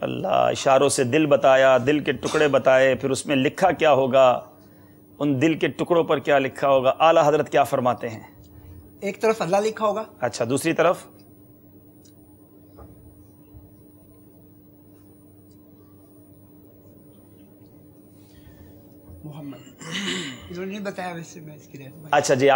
اللہ اشاروں سے دل بتایا، دل کے ٹکڑے بتائے، پھر اس میں لکھا کیا ہوگا، ان دل کے ٹکڑوں پر کیا لکھا ہوگا؟ اعلیٰ حضرت کیا فرماتے ہیں؟ ایک طرف اللہ لکھا ہوگا، اچھا دوسری طرف محمد، انہوں نے بتایا ویسے میں اس کی رہنمائی۔ اچھا جی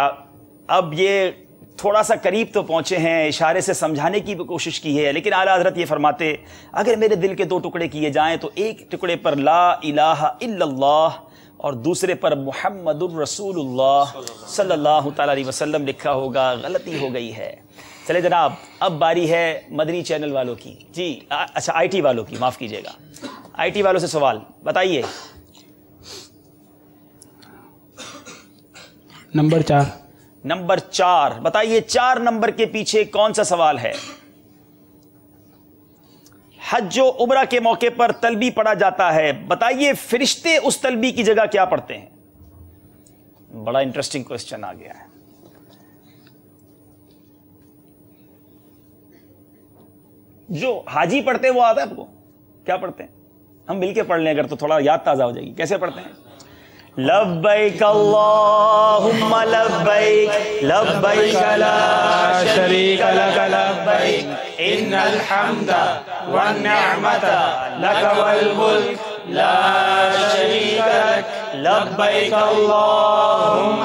اب یہ تھوڑا سا قریب تو پہنچے ہیں، اشارے سے سمجھانے کی بھی کوشش کی ہے، لیکن اعلیٰ حضرت یہ فرماتے اگر میرے دل کے 2 ٹکڑے کیے جائیں تو ایک ٹکڑے پر لا الہ الا اللہ اور دوسرے پر محمد الرسول اللہ صلی اللہ تعالی علیہ وسلم لکھا ہوگا۔ غلطی ہو گئی ہے۔ چلے جناب اب باری ہے مدنی چینل والوں کی، جی اچھا آئی ٹی والوں کی، معاف کیجیے گا، آئی ٹی والوں سے سوال بتائیے۔ نمبر 4 نمبر 4 بتائیے، 4 نمبر کے پیچھے کون سا سوال ہے؟ حج و عمرہ کے موقع پر تلبی پڑھا جاتا ہے، بتائیے فرشتے اس تلبی کی جگہ کیا پڑھتے ہیں؟ بڑا انٹرسٹنگ کوسچن آ گیا ہے۔ جو حاجی پڑھتے ہیں وہ آتا ہے آپ کو؟ کیا پڑھتے ہیں؟ ہم مل کے پڑھ لیں اگر تو تھوڑا یاد تازہ ہو جائے گی۔ کیسے پڑھتے ہیں؟ لبیک اللہم لبیک لبیک لا شریک لک لبیک ان الحمد والنعمت لک والملک لا شریک لک لبیک اللہم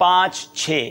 5, 6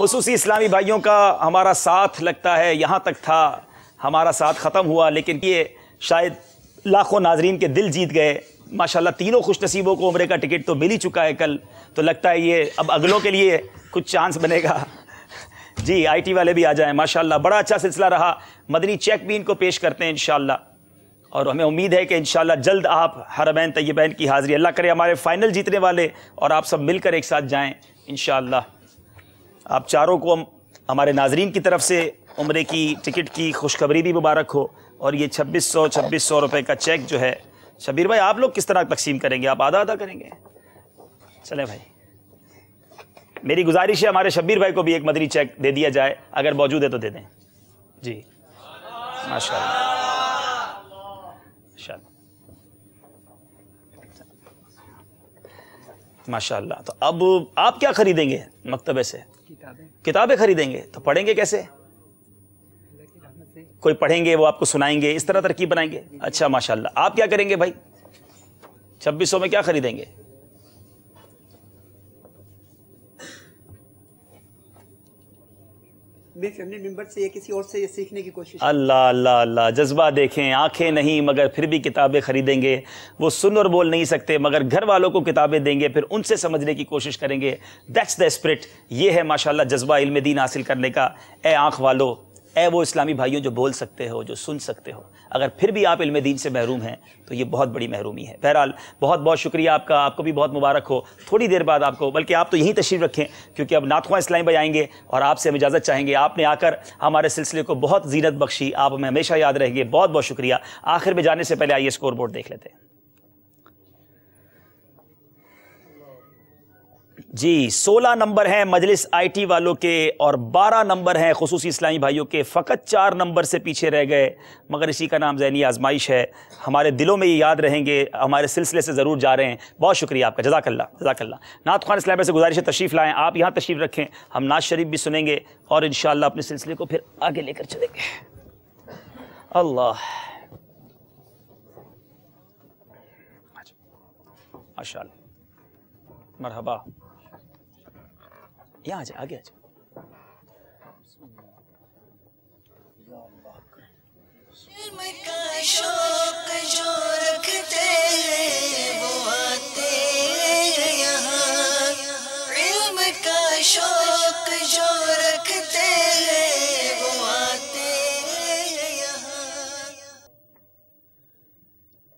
خصوصی اسلامی بھائیوں کا ہمارا ساتھ لگتا ہے یہاں تک تھا، ہمارا ساتھ ختم ہوا، لیکن یہ شاید لاکھوں ناظرین کے دل جیت گئے ماشاءاللہ۔ تینوں خوش نصیبوں کو عمرے کا ٹکٹ تو مل ہی چکا ہے کل، تو لگتا ہے یہ اب اگلوں کے لیے کچھ چانس بنے گا۔ جی آئی ٹی والے بھی آ جائیں ماشاءاللہ۔ بڑا اچھا سلسلہ رہا، مدنی چیک بھی ان کو پیش کرتے ہیں انشاءاللہ، اور ہمیں امید ہے کہ انشاءاللہ جلد آپ حرمین طیبین کی حاضری، اللہ کرے ہمارے فائنل جیتنے والے اور آپ سب مل کر ایک ساتھ جائیں انشاءاللہ۔ آپ چاروں کو ہمارے ناظرین کی طرف سے عمرے کی ٹکٹ کی خوشخبری بھی مبارک ہو، اور یہ 2600 روپے کا چیک جو ہے، شبیر بھائی آپ لوگ کس طرح تقسیم کریں گے؟ آپ آدھا آدھا کریں گے؟ چلیں بھائی، میری گزارش ہے ہمارے شبیر بھائی کو بھی ایک مدنی چیک دے دیا جائے، اگر موجود ہے تو دے دیں۔ جی ماشاءاللہ ماشاءاللہ۔ تو اب آپ کیا خریدیں گے مکتبے سے؟ کتابیں خریدیں گے، تو پڑھیں گے کیسے؟ کوئی پڑھیں گے، وہ آپ کو سنائیں گے، اس طرح ترکیب بنائیں گے؟ اچھا ماشاءاللہ۔ آپ کیا کریں گے بھائی؟ 2600 میں کیا خریدیں گے؟ میں فیملی ممبر سے یا کسی اور سے یہ سیکھنے کی کوشش۔ اللہ اللہ اللہ، جذبہ دیکھیں، آنکھیں نہیں مگر پھر بھی کتابیں خریدیں گے۔ وہ سن اور بول نہیں سکتے مگر گھر والوں کو کتابیں دیں گے، پھر ان سے سمجھنے کی کوشش کریں گے۔ That's the spirit. یہ ہے ماشاءاللہ جذبہ علم دین حاصل کرنے کا۔ اے آنکھ والو، اے وہ اسلامی بھائیوں جو بول سکتے ہو، جو سن سکتے ہو، اگر پھر بھی آپ علم دین سے محروم ہیں تو یہ بہت بڑی محرومی ہے۔ بہرحال بہت بہت شکریہ آپ کا، آپ کو بھی بہت مبارک ہو۔ تھوڑی دیر بعد آپ کو، بلکہ آپ تو یہیں تشریف رکھیں کیونکہ اب نعت خواں اسلامی بھائی آئیں گے اور آپ سے ہم اجازت چاہیں گے۔ آپ نے آ کر ہمارے سلسلے کو بہت زینت بخشی، آپ ہمیں ہمیشہ یاد رہیں گے، بہت بہت شکریہ۔ آخر میں جانے سے پہلے آئیے اسکور بورڈ دیکھ لیتے ہیں۔ جی 16 نمبر ہیں مجلس آئی ٹی والوں کے اور 12 نمبر ہیں خصوصی اسلامی بھائیوں کے، فقط 4 نمبر سے پیچھے رہ گئے، مگر اسی کا نام ذہنی آزمائش ہے۔ ہمارے دلوں میں یہ یاد رہیں گے، ہمارے سلسلے سے ضرور جا رہے ہیں۔ بہت شکریہ آپ کا، جزاک اللہ جزاک اللہ۔ نعت خوان اسلامی سے گزارش ہے تشریف لائیں، آپ یہاں تشریف رکھیں، ہم نعت شریف بھی سنیں گے اور انشاءاللہ اپنے سلسلے کو پھر آگے لے کر چلیں گے۔ اللہ ماشاءاللہ، مرحبا، یہاں آ جائے، آگے آ جائے۔ علم کا شوق جو رکھتے ہیں وہ آتے ہیں یہاں، علم کا شوق جو رکھتے ہیں وہ آتے ہیں یہاں۔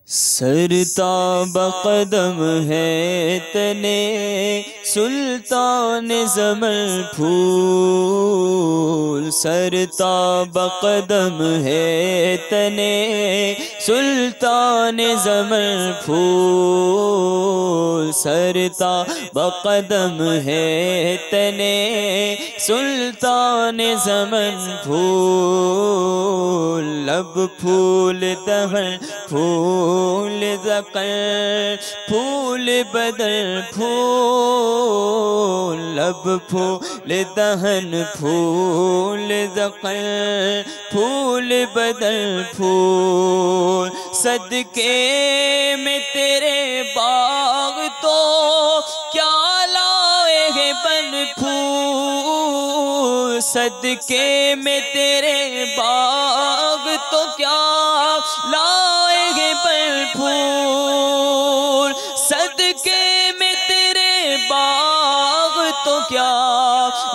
سرتاب قدم ہے تنے سلطان زمن پھول، سرتاب قدم ہے تنے سلطان زمن پھول، سرتاب قدم ہے تنے سلطان زمن پھول، لب پھول دہن پھول ذکر پھول بدن پھول، لب پھول دہن پھول ذکر پھول بدن پھول، صدقے میں تیرے باغ تو کیا لائے ہیں بن پھول، صدقے میں تیرے باغ تو کیا لائے ہیں بن پھول، صدقے میں تیرے باغ تو کیا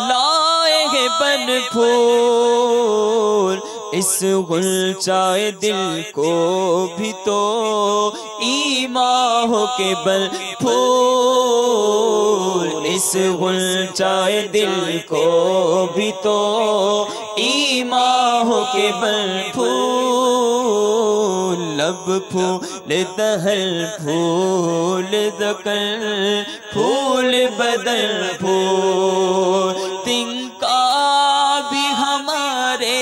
لائے ہیں بن پھول، اس غنچۂ دل کو بھی تو ایمان ہو کے بن پھول، اس غنچۂ دل کو بھی تو ایمان ہو کے بن پھول، لب پھول دہن پھول ذکر پھول بدن پھول، تنکا بھی ہمارے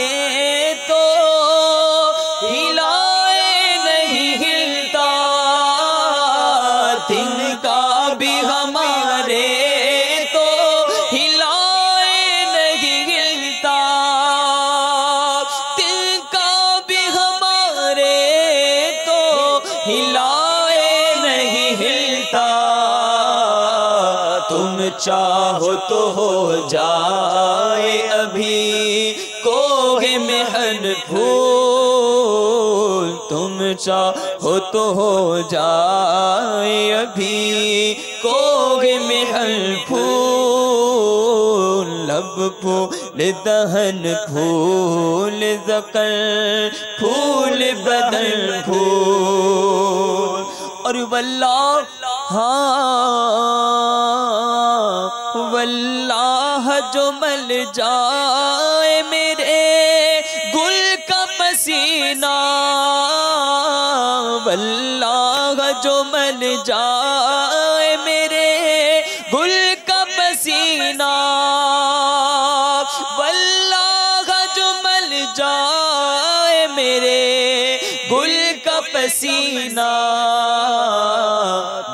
تو ہلائے نہیں ہلتا، تنکا بھی ہمارے تو ہلائے نہیں ہلتا، تنکا بھی ہمارے تو ہلائے نہیں ہلتا، تم چاہو تو ہو جائے ابھی کوہ محن پھول، تم چاہو تو ہو جائے ابھی کوہ محن پھول، لب پھول دہن پھول ذکر پھول بدن پھول، اور واللہ واللہ جو مل جائے میرے گل کا پسینہ، واللہ جو مل جائے میرے گل کا پسینہ، واللہ جو مل جائے میرے گل کا پسینہ،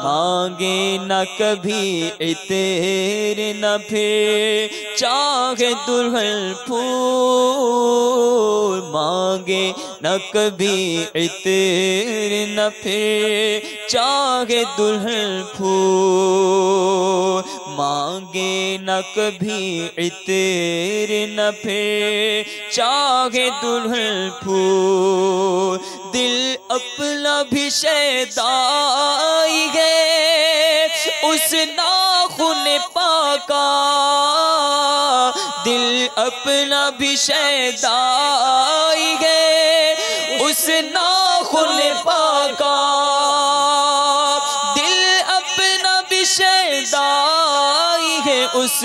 مانگے نہ کبھی عطر نہ پھر چاہے دلہن پھول، مانگے نہ کبھی عطر نہ پھر چاہے دلہن پھول، مانگے نہ کبھی عطر نہ پھر چاہے دلہن پھول، دل اپنا بھی شیدائی ہے اس ناخن پاکا، دل اپنا بھی شیدائی ہے اس ناخن پاکا، دل اپنا بھی شیدائی ہے اس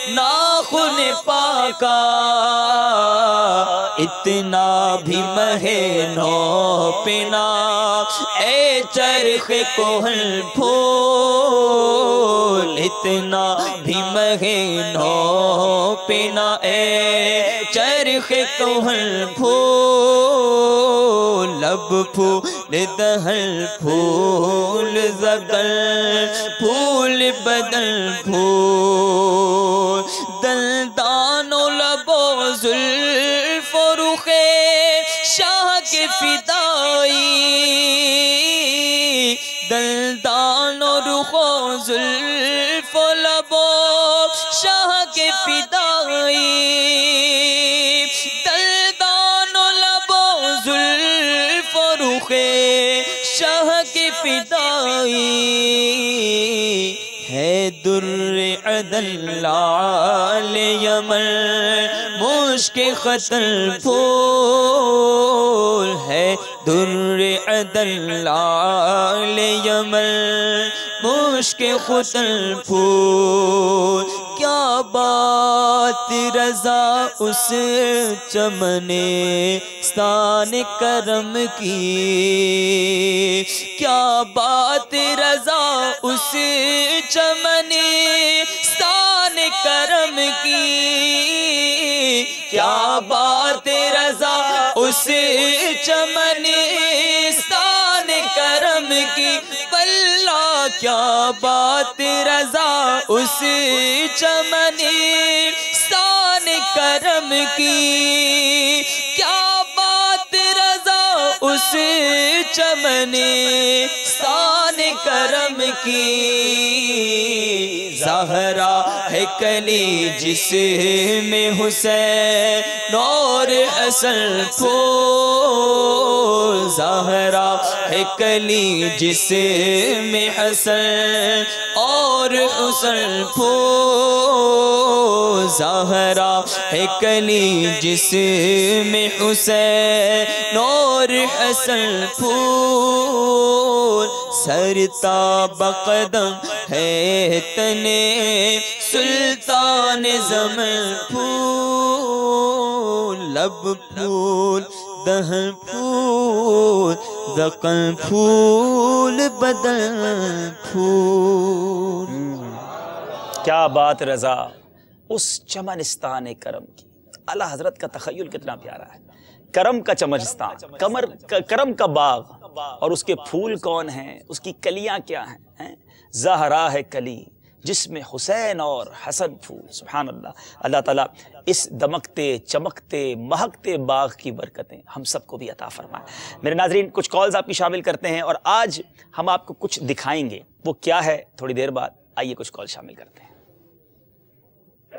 ناخن پاکا، اتنا بھی مہے نو پنا اے چرخ کوہن پھول، اتنا بھی مہے نو پنا اے چرخ کوہن پھول، لب پھول دہن پھول ذکر پھول بدن پھول، دندان و لب و زلف و رخ شاہ کے فدائی، دندان و رخ و زلف و لب و شاہ کے فدائی، دندان و لب و زلف و رخ شاہ کے فدائی، ہے در عدن لعل یمن مشک خطر پھول، ہے در عدن لعل یمن مشک خطر پھول، کیا بات رضا اس چمنستان کرم کی، کیا بات رضا اس چمنستان کرم کی، کیا بات رضا اس چمنستان کرم کی، واللہ کیا بات رضا اس چمنستان کرم کی، کیا بات رضا اس چمنستان کرم کی، زہرا ہے کلی جس میں حسین اور حسن پھول، زہرا ہے کلی جس میں حسن اور حسن پھول، زہرا ہے کلی جس میں حسین اور حسن پھول، سرتاب قدم ہے تنے سلطان زمن پھول، لب پھول دہن پھول ذقن پھول بدن پھول۔ کیا بات رضا اس چمنستان کرم کی، اعلیٰ حضرت کا تخیل کتنا پیارا ہے، کرم کا چمنستان، کرم کا باغ، اور اس کے پھول کون ہیں، اس کی کلیاں کیا ہیں، زہرا ہے کلی جس میں حسین اور حسن پھول۔ سبحان اللہ، اللہ تعالیٰ اس دمکتے چمکتے مہکتے باغ کی برکتیں ہم سب کو بھی عطا فرمائے۔ میرے ناظرین، کچھ کالز آپ کی شامل کرتے ہیں اور آج ہم آپ کو کچھ دکھائیں گے، وہ کیا ہے تھوڑی دیر بعد، آئیے کچھ کال شامل کرتے ہیں۔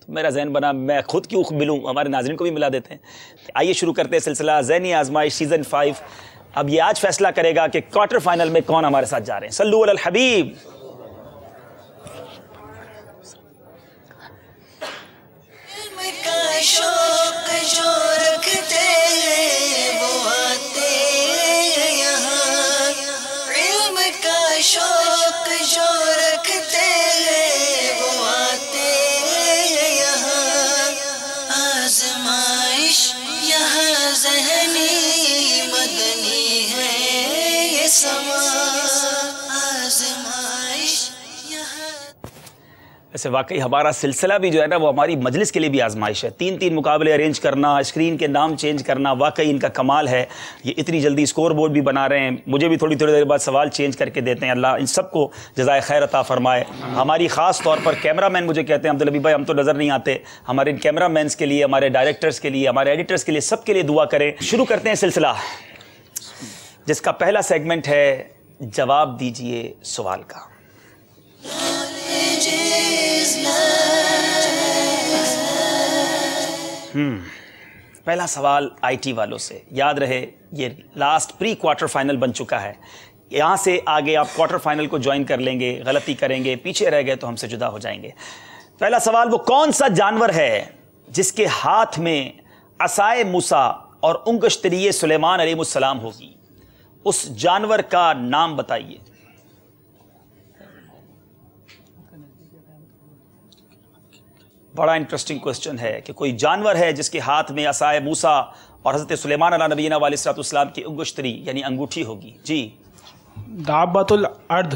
تو میرا ذہن بنا میں خود کیوں ملوں, ہمارے ناظرین کو بھی ملا دیتے ہیں. آئیے شروع کرتے ہیں سلسلہ ذہنی آزمائش سیزن 5. اب یہ آج فیصلہ کرے گا کہ کوارٹر فائنل میں کون ہمارے ساتھ جا رہے ہیں. صلو علی الحبیب. ویسے واقعی ہمارا سلسلہ بھی جو ہے نا وہ ہماری مجلس کے لیے بھی آزمائش ہے. 3 مقابلے ارینج کرنا, اسکرین کے نام چینج کرنا, واقعی ان کا کمال ہے. یہ اتنی جلدی اسکور بورڈ بھی بنا رہے ہیں, مجھے بھی تھوڑی دیر بعد سوال چینج کر کے دیتے ہیں. اللہ ان سب کو جزائے خیر عطا فرمائے. ہماری خاص طور پر کیمرہ مین مجھے کہتے ہیں عبدالحبیب بھائی ہم تو نظر نہیں آتے, ہمارے کیمرہ مینس کے لیے, ہمارے ڈائریکٹرز کے لیے, ہمارے ایڈیٹرز کے لیے, سب کے لیے دعا کریں. شروع کرتے ہیں سلسلہ جس کا پہلا سیگمنٹ ہے جواب دیجئے سوال کا. پہلا سوال آئی ٹی والوں سے. یاد رہے یہ لاسٹ پری کوارٹر فائنل بن چکا ہے, یہاں سے آگے آپ کوارٹر فائنل کو جوائن کر لیں گے. غلطی کریں گے, پیچھے رہ گئے تو ہم سے جدا ہو جائیں گے. پہلا سوال, وہ کون سا جانور ہے جس کے ہاتھ میں عصائے موسیٰ اور انگشتری سلیمان علیہ السلام ہوگی؟ اس جانور کا نام بتائیے. بڑا انٹرسٹنگ کوسچن ہے کہ کوئی جانور ہے جس کے ہاتھ میں عصائے موسیٰ اور حضرت سلیمان علیہ نبینا علیہ السلام کی انگشتری یعنی انگوٹھی ہوگی. جی دابۃ الارض,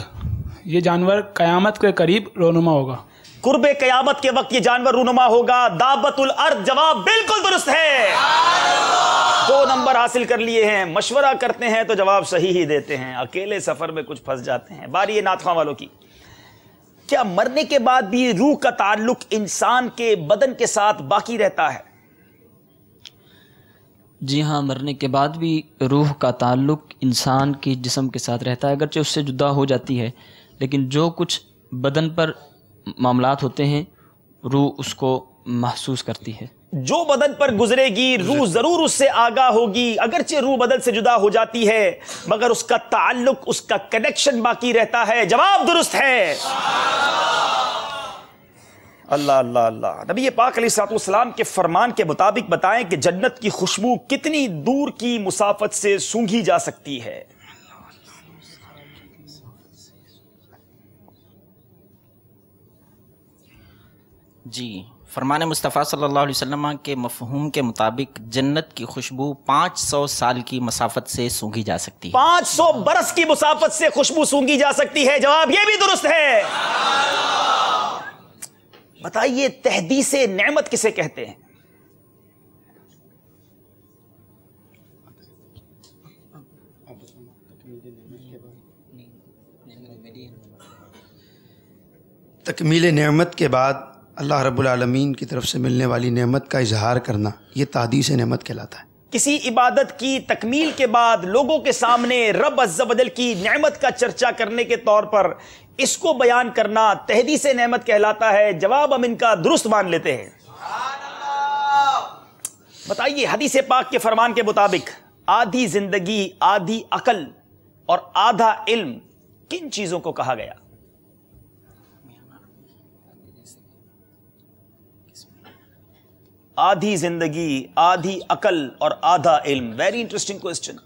یہ جانور قیامت کے قریب رونما ہوگا. قرب قیامت کے وقت یہ جانور رونما ہوگا. دابۃ الارض جواب بالکل درست ہے. 2 نمبر حاصل کر لیے ہیں. مشورہ کرتے ہیں تو جواب صحیح ہی دیتے ہیں, اکیلے سفر میں کچھ پھنس جاتے ہیں. باری نعت خواں والوں کی. کیا مرنے کے بعد بھی روح کا تعلق انسان کے بدن کے ساتھ باقی رہتا ہے؟ جی ہاں, مرنے کے بعد بھی روح کا تعلق انسان کے جسم کے ساتھ رہتا ہے, اگرچہ اس سے جدا ہو جاتی ہے, لیکن جو کچھ بدن پر معاملات ہوتے ہیں روح اس کو محسوس کرتی ہے. جو بدن پر گزرے گی روح ضرور اس سے آگاہ ہوگی. اگرچہ روح بدن سے جدا ہو جاتی ہے مگر اس کا تعلق, اس کا کنیکشن باقی رہتا ہے. جواب درست ہے. اللہ اللہ اللہ. نبی پاک علیہ السلام کے فرمان کے مطابق بتائیں کہ جنت کی خوشبو کتنی دور کی مسافت سے سونگھی جا سکتی ہے؟ جی, فرمان مصطفیٰ صلی اللہ علیہ وسلم کے مفہوم کے مطابق جنت کی خوشبو 500 سال کی مسافت سے سونگھی جا سکتی ہے. 500 برس کی مسافت سے خوشبو سونگھی جا سکتی ہے. جواب یہ بھی درست ہے. بتائیے تحدیث نعمت کسے کہتے ہیں؟ تکمیل نعمت کے بعد اللہ رب العالمین کی طرف سے ملنے والی نعمت کا اظہار کرنا, یہ تحدیث نعمت کہلاتا ہے. کسی عبادت کی تکمیل کے بعد لوگوں کے سامنے رب عز و جل کی نعمت کا چرچا کرنے کے طور پر اس کو بیان کرنا تحدیث نعمت کہلاتا ہے. جواب ہم ان کا درست مان لیتے ہیں. بتائیے حدیث پاک کے فرمان کے مطابق آدھی زندگی, آدھی عقل اور آدھا علم کن چیزوں کو کہا گیا؟ آدھی زندگی, آدھی عقل اور آدھا علم. Very interesting question.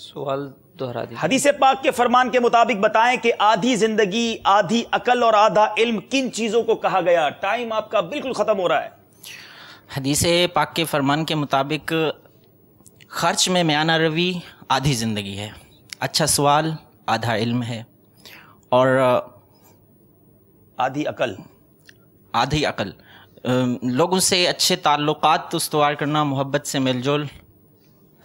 سوال دوہرا دیجیے. حدیث پاک کے فرمان کے مطابق بتائیں کہ آدھی زندگی, آدھی عقل اور آدھا علم کن چیزوں کو کہا گیا؟ ٹائم آپ کا بالکل ختم ہو رہا ہے. حدیث پاک کے فرمان کے مطابق خرچ میں میانہ روی آدھی زندگی ہے, اچھا سوال آدھا علم ہے, اور آدھی عقل. آدھی عقل لوگوں سے اچھے تعلقات استوار کرنا, محبت سے میل جول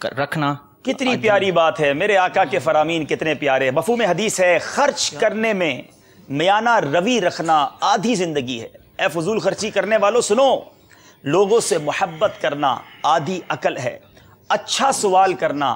رکھنا. کتنی پیاری بات ہے. میرے آقا کے فرامین کتنے پیارے. مفہوم حدیث ہے خرچ کرنے میں میانہ روی رکھنا آدھی زندگی ہے. اے فضول خرچی کرنے والوں سنو, لوگوں سے محبت کرنا آدھی عقل ہے, اچھا سوال کرنا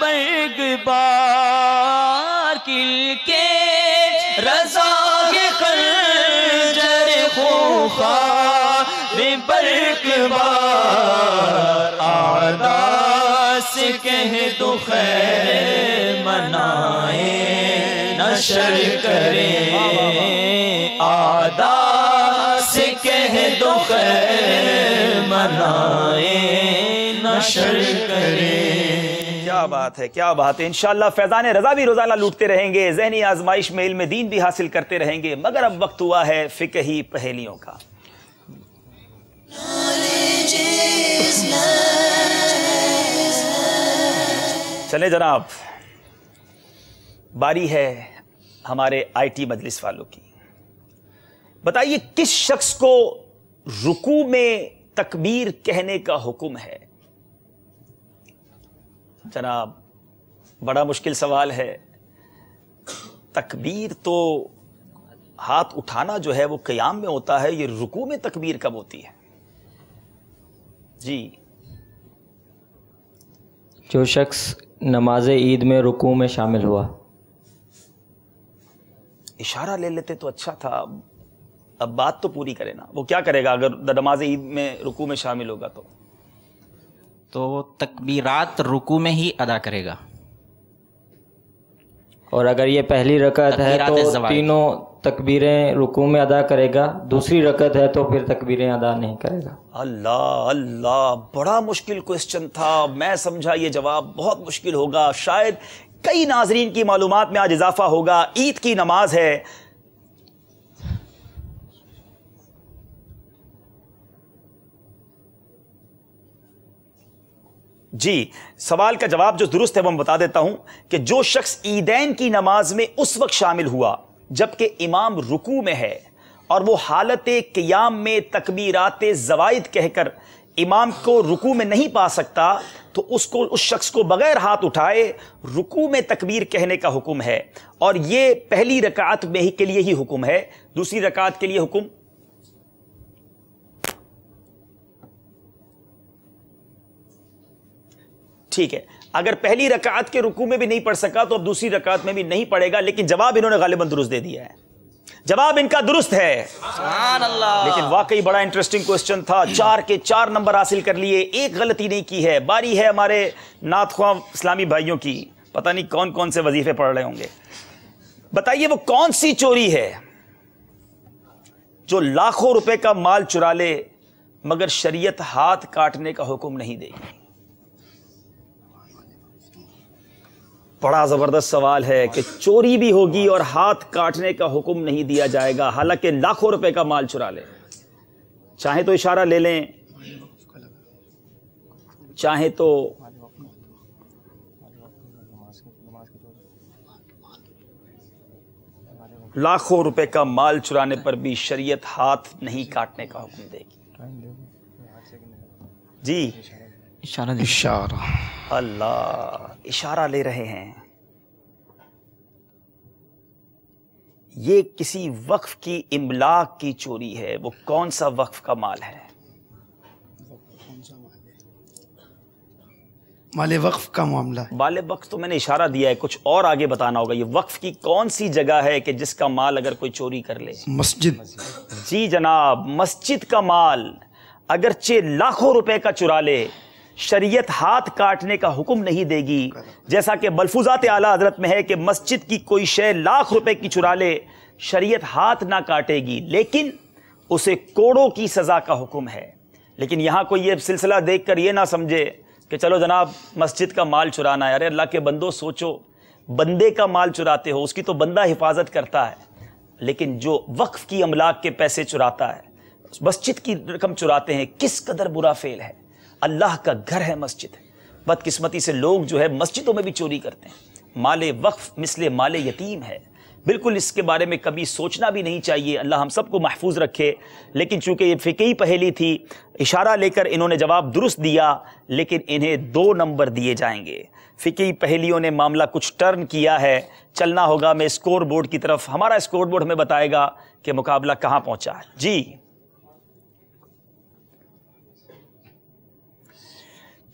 برگ بار کل کے رضا کے خنجر خونخوار برگ بار اعداء سے کہہ دو خیر منائیں نشر کریں اعداء سے کہہ دو خیر منائیں نشر کریں. کیا بات ہے، کیا بات ہے. انشاءاللہ فیضان رضا بھی روزانہ لوٹتے رہیں گے، ذہنی آزمائش میں علم دین بھی حاصل کرتے رہیں گے، مگر اب وقت ہوا ہے فقہی پہیلیوں کا. چلے جناب، باری ہے ہمارے آئی ٹی مجلس والوں کی. بتائیے کس شخص کو رکوع میں تکبیر کہنے کا حکم ہے؟ جناب بڑا مشکل سوال ہے. تکبیر تو ہاتھ اٹھانا جو ہے وہ قیام میں ہوتا ہے، یہ رکوع میں تکبیر کب ہوتی ہے؟ جی. جو شخص نماز عید میں رکوع میں شامل ہوا. اشارہ لے لیتے تو اچھا تھا، اب بات تو پوری کرے نا. وہ کیا کرے گا اگر نماز عید میں رکوع میں شامل ہوگا تو تکبیرات رکوع میں ہی ادا کرے گا. اور اگر یہ پہلی رکعت ہے تو تینوں تکبیریں رکوع میں ادا کرے گا، دوسری رکعت ہے تو پھر تکبیریں ادا نہیں کرے گا. اللہ اللہ، بڑا مشکل کوسچن تھا. میں سمجھا یہ جواب بہت مشکل ہوگا، شاید کئی ناظرین کی معلومات میں آج اضافہ ہوگا. عید کی نماز ہے، جی. سوال کا جواب جو درست ہے وہ میں بتا دیتا ہوں کہ جو شخص عیدین کی نماز میں اس وقت شامل ہوا جبکہ امام رکوع میں ہے اور وہ حالت قیام میں تکبیرات زوائد کہہ کر امام کو رکوع میں نہیں پا سکتا تو اس شخص کو بغیر ہاتھ اٹھائے رکوع میں تکبیر کہنے کا حکم ہے. اور یہ پہلی رکعت میں ہی کے لیے ہی حکم ہے، دوسری رکعت کے لیے حکم ٹھیک ہے. اگر پہلی رکعت کے رکوع میں بھی نہیں پڑھ سکا تو اب دوسری رکعت میں بھی نہیں پڑھے گا. لیکن جواب انہوں نے غالباً درست دے دیا ہے، جواب ان کا درست ہے. سبحان اللہ. لیکن واقعی بڑا انٹرسٹنگ کوسچن تھا. 4 کے 4 نمبر حاصل کر لیے، ایک غلطی نہیں کی ہے. باری ہے ہمارے نعت خواہ اسلامی بھائیوں کی. پتہ نہیں کون کون سے وظیفے پڑھ رہے ہوں گے. بتائیے وہ کون سی چوری ہے جو لاکھوں روپے کا مال چرا لے مگر شریعت ہاتھ کاٹنے کا حکم نہیں دے گی؟ بڑا زبردست سوال ہے کہ چوری بھی ہوگی اور ہاتھ کاٹنے کا حکم نہیں دیا جائے گا حالانکہ لاکھوں روپے کا مال چرا لے. چاہے تو اشارہ لے لیں، چاہے تو لاکھوں روپے کا مال چرانے پر بھی شریعت ہاتھ نہیں کاٹنے کا حکم دے گی. جی اشارہ. اللہ، اشارہ لے رہے ہیں. یہ کسی وقف کی املاک کی چوری ہے. وہ کون سا وقف کا مال ہے؟ مال وقف کا معاملہ ہے. مال وقف تو میں نے اشارہ دیا ہے، کچھ اور آگے بتانا ہوگا. یہ وقف کی کون سی جگہ ہے کہ جس کا مال اگر کوئی چوری کر لے؟ مسجد. جی جناب، مسجد کا مال اگرچہ لاکھوں روپے کا چرا لے شریعت ہاتھ کاٹنے کا حکم نہیں دے گی. جیسا کہ ملفوظات اعلیٰ حضرت میں ہے کہ مسجد کی کوئی شے لاکھ روپے کی چرا لے شریعت ہاتھ نہ کاٹے گی لیکن اسے کوڑوں کی سزا کا حکم ہے. لیکن یہاں کوئی یہ سلسلہ دیکھ کر یہ نہ سمجھے کہ چلو جناب مسجد کا مال چرانا ہے. ارے اللہ کے بندو سوچو، بندے کا مال چراتے ہو، اس کی تو بندہ حفاظت کرتا ہے، لیکن جو وقف کی املاک کے پیسے چراتا ہے، مسجد کی رقم چراتے ہیں، کس قدر برا فعل ہے. اللہ کا گھر ہے مسجد. بدقسمتی سے لوگ جو ہے مسجدوں میں بھی چوری کرتے ہیں. مال وقف مثل مال یتیم ہے، بالکل اس کے بارے میں کبھی سوچنا بھی نہیں چاہیے. اللہ ہم سب کو محفوظ رکھے. لیکن چونکہ یہ فقہی پہیلی تھی، اشارہ لے کر انہوں نے جواب درست دیا، لیکن انہیں 2 نمبر دیے جائیں گے. فقہی پہیلیوں نے معاملہ کچھ ٹرن کیا ہے. چلنا ہوگا میں اسکور بورڈ کی طرف. ہمارا اسکور بورڈ ہمیں بتائے گا کہ مقابلہ کہاں پہنچا ہے. جی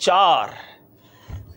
4।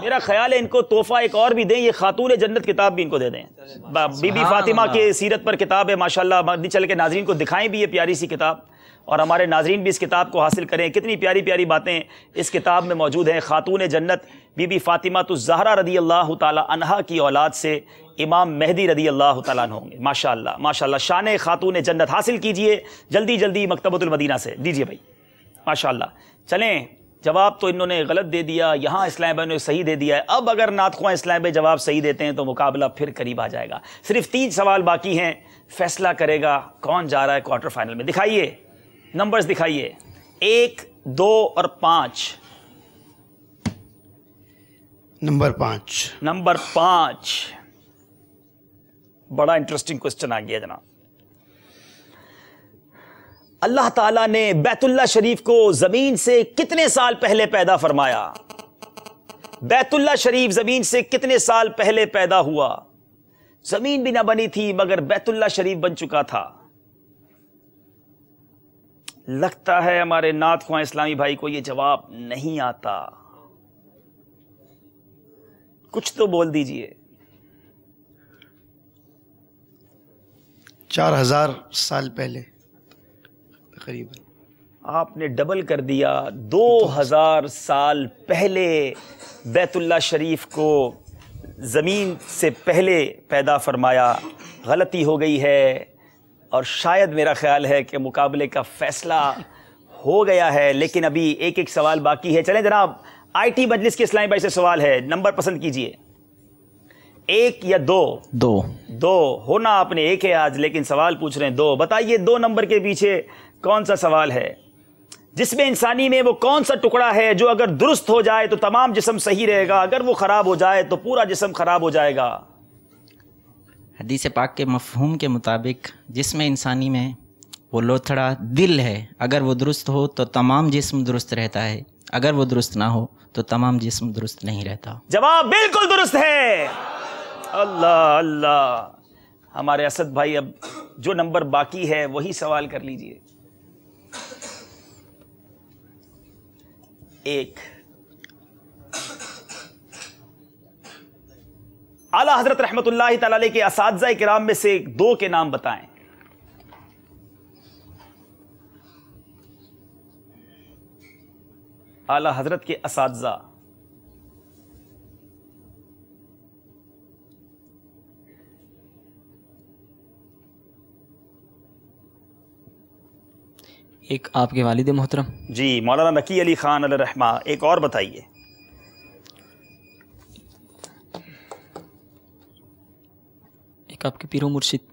میرا خیال ہے ان کو تحفہ ایک اور بھی دیں, یہ خاتون جنت کتاب بھی ان کو دے دیں. بی بی فاطمہ کے سیرت پر کتاب ہے ماشاءاللہ, مدنی چینل کے ناظرین کو دکھائیں بھی یہ پیاری سی کتاب, اور ہمارے ناظرین بھی اس کتاب کو حاصل کریں. کتنی پیاری پیاری باتیں اس کتاب میں موجود ہیں. خاتون جنت بی بی فاطمہ الزہرا رضی اللہ تعالی عنہا کی اولاد سے امام مہدی رضی اللہ تعالیٰ عنہ ہوں گے. ماشاءاللہ ماشاءاللہ, شان خاتون جنت حاصل کیجئے جلدی جلدی مکتبۃ المدینہ سے. دیجئے بھائی ماشاءاللہ. چلیں, جواب تو انہوں نے غلط دے دیا, یہاں اسلام بھائی نے صحیح دے دیا ہے. اب اگر نعت خواں اسلام بھائی جواب صحیح دیتے ہیں تو مقابلہ پھر قریب آ جائے گا. صرف 3 سوال باقی ہیں, فیصلہ کرے گا کون جا رہا ہے کوارٹر فائنل میں. دکھائیے نمبرز, دکھائیے 1, 2 اور 5. نمبر 5. نمبر 5. بڑا انٹرسٹنگ کوسچن آ گیا جناب. اللہ تعالیٰ نے بیت اللہ شریف کو زمین سے کتنے سال پہلے پیدا فرمایا؟ بیت اللہ شریف زمین سے کتنے سال پہلے پیدا ہوا؟ زمین بھی نہ بنی تھی مگر بیت اللہ شریف بن چکا تھا. لگتا ہے ہمارے نعت خواں اسلامی بھائی کو یہ جواب نہیں آتا. کچھ تو بول دیجئے. 4000 سال پہلے تقریباً. آپ نے ڈبل کر دیا. 2000 سال پہلے بیت اللہ شریف کو زمین سے پہلے پیدا فرمایا. غلطی ہو گئی ہے, اور شاید میرا خیال ہے کہ مقابلے کا فیصلہ ہو گیا ہے, لیکن ابھی ایک سوال باقی ہے. چلیں جناب, آئی ٹی مجلس کے اسلامی بھائی سے سوال ہے, نمبر پسند کیجئے. 1 یا 2؟ 2 ہونا آپ نے 1 ہے آج, لیکن سوال پوچھ رہے ہیں 2. بتائیے 2 نمبر کے پیچھے کون سا سوال ہے؟ جس میں انسانی میں وہ کون سا ٹکڑا ہے جو اگر درست ہو جائے تو تمام جسم صحیح رہے گا, اگر وہ خراب ہو جائے تو پورا جسم خراب ہو جائے گا؟ حدیث پاک کے مفہوم کے مطابق جسم انسانی میں وہ لوتھڑا دل ہے, اگر وہ درست ہو تو تمام جسم درست رہتا ہے, اگر وہ درست نہ ہو تو تمام جسم درست نہیں رہتا. جواب بالکل درست ہے. اللہ اللہ. ہمارے اسد بھائی, اب جو نمبر باقی ہے وہی سوال کر لیجئے. 1. اعلیٰ حضرت رحمت اللہ تعالی علیہ کے اساتذہ کرام میں سے 2 کے نام بتائیں. اعلیٰ حضرت کے اساتذہ. ایک آپ کے والد محترم جی مولانا نقی علی خان علیہ الرحمہ. ایک اور بتائیے. ایک آپ کے پیر و مرشد.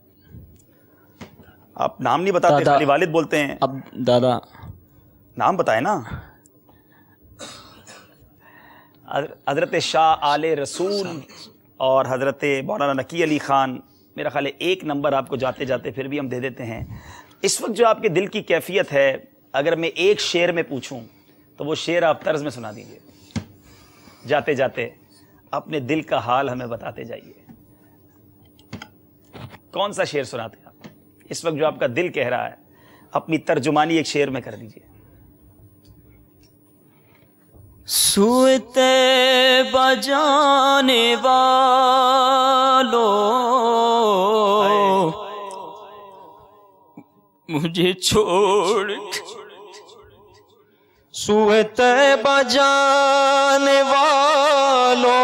آپ نام نہیں بتاتے, خالی والد بولتے ہیں. اب دادا نام بتائیں نا. حضرت شاہ آل رسول اور حضرت مولانا نقی علی خان. میرا خیال ہے 1 نمبر آپ کو جاتے جاتے پھر بھی ہم دے دیتے ہیں. اس وقت جو آپ کے دل کی کیفیت ہے, اگر میں ایک شعر میں پوچھوں تو وہ شعر آپ طرز میں سنا دیجیے. جاتے جاتے اپنے دل کا حال ہمیں بتاتے جائیے. کون سا شعر سناتے ہیں آپ اس وقت جو آپ کا دل کہہ رہا ہے؟ اپنی ترجمانی ایک شعر میں کر دیجیے. سوئے طیبہ جانے والو مجھے چھوڑ, سوئے طیبہ جانے والو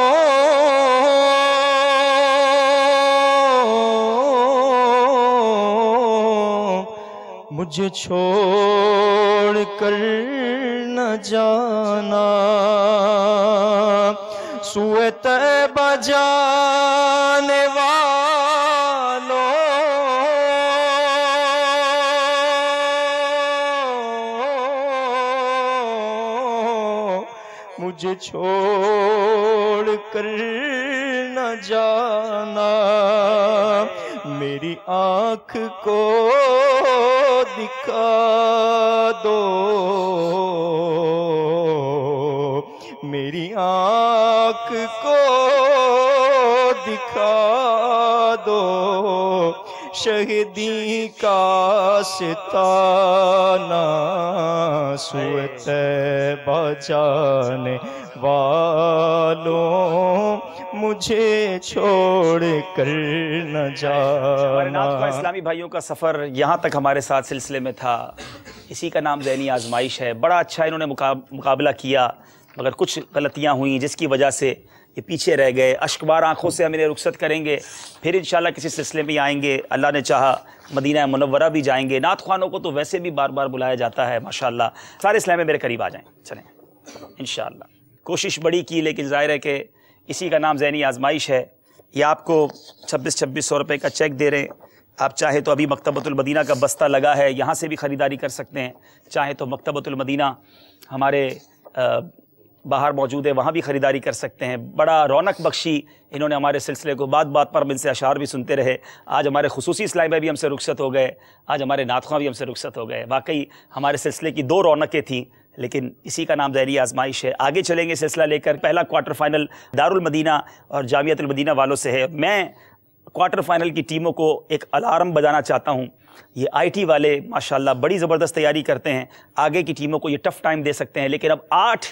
مجھے چھوڑ کر نہ جانا. سوئے طیبہ جانے والو مجھے چھوڑ کر نہ جانا. میری آنکھ کو دکھا دو, میری آنکھ کو دکھا دو, شہدی کا ستانہ سوئے طیبہ جانے والوں مجھے چھوڑ کر نہ جانا۔ اسلامی بھائیوں کا سفر یہاں تک ہمارے ساتھ سلسلے میں تھا، اسی کا نام ذہنی آزمائش ہے۔ بڑا اچھا انہوں نے مقابلہ کیا، مگر کچھ غلطیاں ہوئیں جس کی وجہ سے یہ پیچھے رہ گئے۔ اشکبار آنکھوں سے ہم انہیں رخصت کریں گے، پھر انشاءاللہ کسی سلسلے میں آئیں گے، اللہ نے چاہا مدینہ منورہ بھی جائیں گے۔ نعت خوانوں کو تو ویسے بھی بار بار بلایا جاتا ہے ماشاءاللہ، سارے اسلام میں میرے قریب آ جائیں، چلیں انشاءاللہ۔ کوشش بڑی کی لیکن ظاہر ہے کہ اسی کا نام ذہنی آزمائش ہے۔ یہ آپ کو 2600 روپے کا چیک دے رہے ہیں، آپ چاہے تو ابھی مکتبۃ المدینہ کا بستہ لگا ہے، یہاں سے بھی خریداری کر سکتے ہیں، چاہے تو مکتبۃ المدینہ ہمارے باہر موجود ہے، وہاں بھی خریداری کر سکتے ہیں۔ بڑا رونق بخشی انہوں نے ہمارے سلسلے کو، بات بات پر ہم ان سے اشعار بھی سنتے رہے۔ آج ہمارے خصوصی اسلامی بھائی بھی ہم سے رخصت ہو گئے، آج ہمارے نعت خواں بھی ہم سے رخصت ہو گئے۔ واقعی ہمارے سلسلے کی 2 رونقیں تھیں، لیکن اسی کا نام ذہنی آزمائش ہے۔ آگے چلیں گے سلسلہ لے کر۔ پہلا کوارٹر فائنل دارالمدینہ اور جامعۃ المدینہ والوں سے ہے۔ میں کوارٹر فائنل کی ٹیموں کو ایک الارم بجانا چاہتا ہوں۔ یہ آئی ٹی والے ماشاءاللہ بڑی زبردست تیاری کرتے ہیں، آگے کی ٹیموں کو یہ ٹف ٹائم دے سکتے ہیں، لیکن اب 8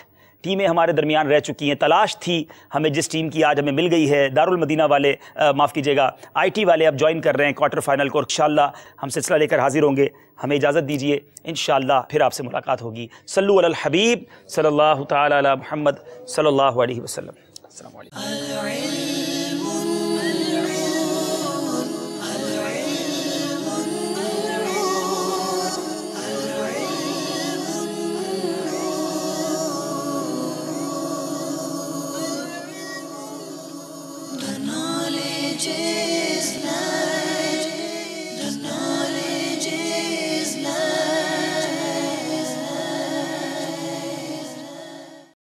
ٹیمیں ہمارے درمیان رہ چکی ہیں۔ تلاش تھی ہمیں جس ٹیم کی، آج ہمیں مل گئی ہے۔ دارالمدینہ والے معاف کیجیے گا، آئی ٹی والے اب جوائن کر رہے ہیں کوارٹر فائنل کو، اور انشاءاللہ ہم سلسلہ لے کر حاضر ہوں گے۔ ہمیں اجازت دیجیے، انشاءاللہ پھر آپ سے ملاقات ہوگی۔ صلو علی الحبیب صلی اللہ تعالی علی محمد صلی اللہ علیہ وسلم۔ السلام علیکم۔ The knowledge is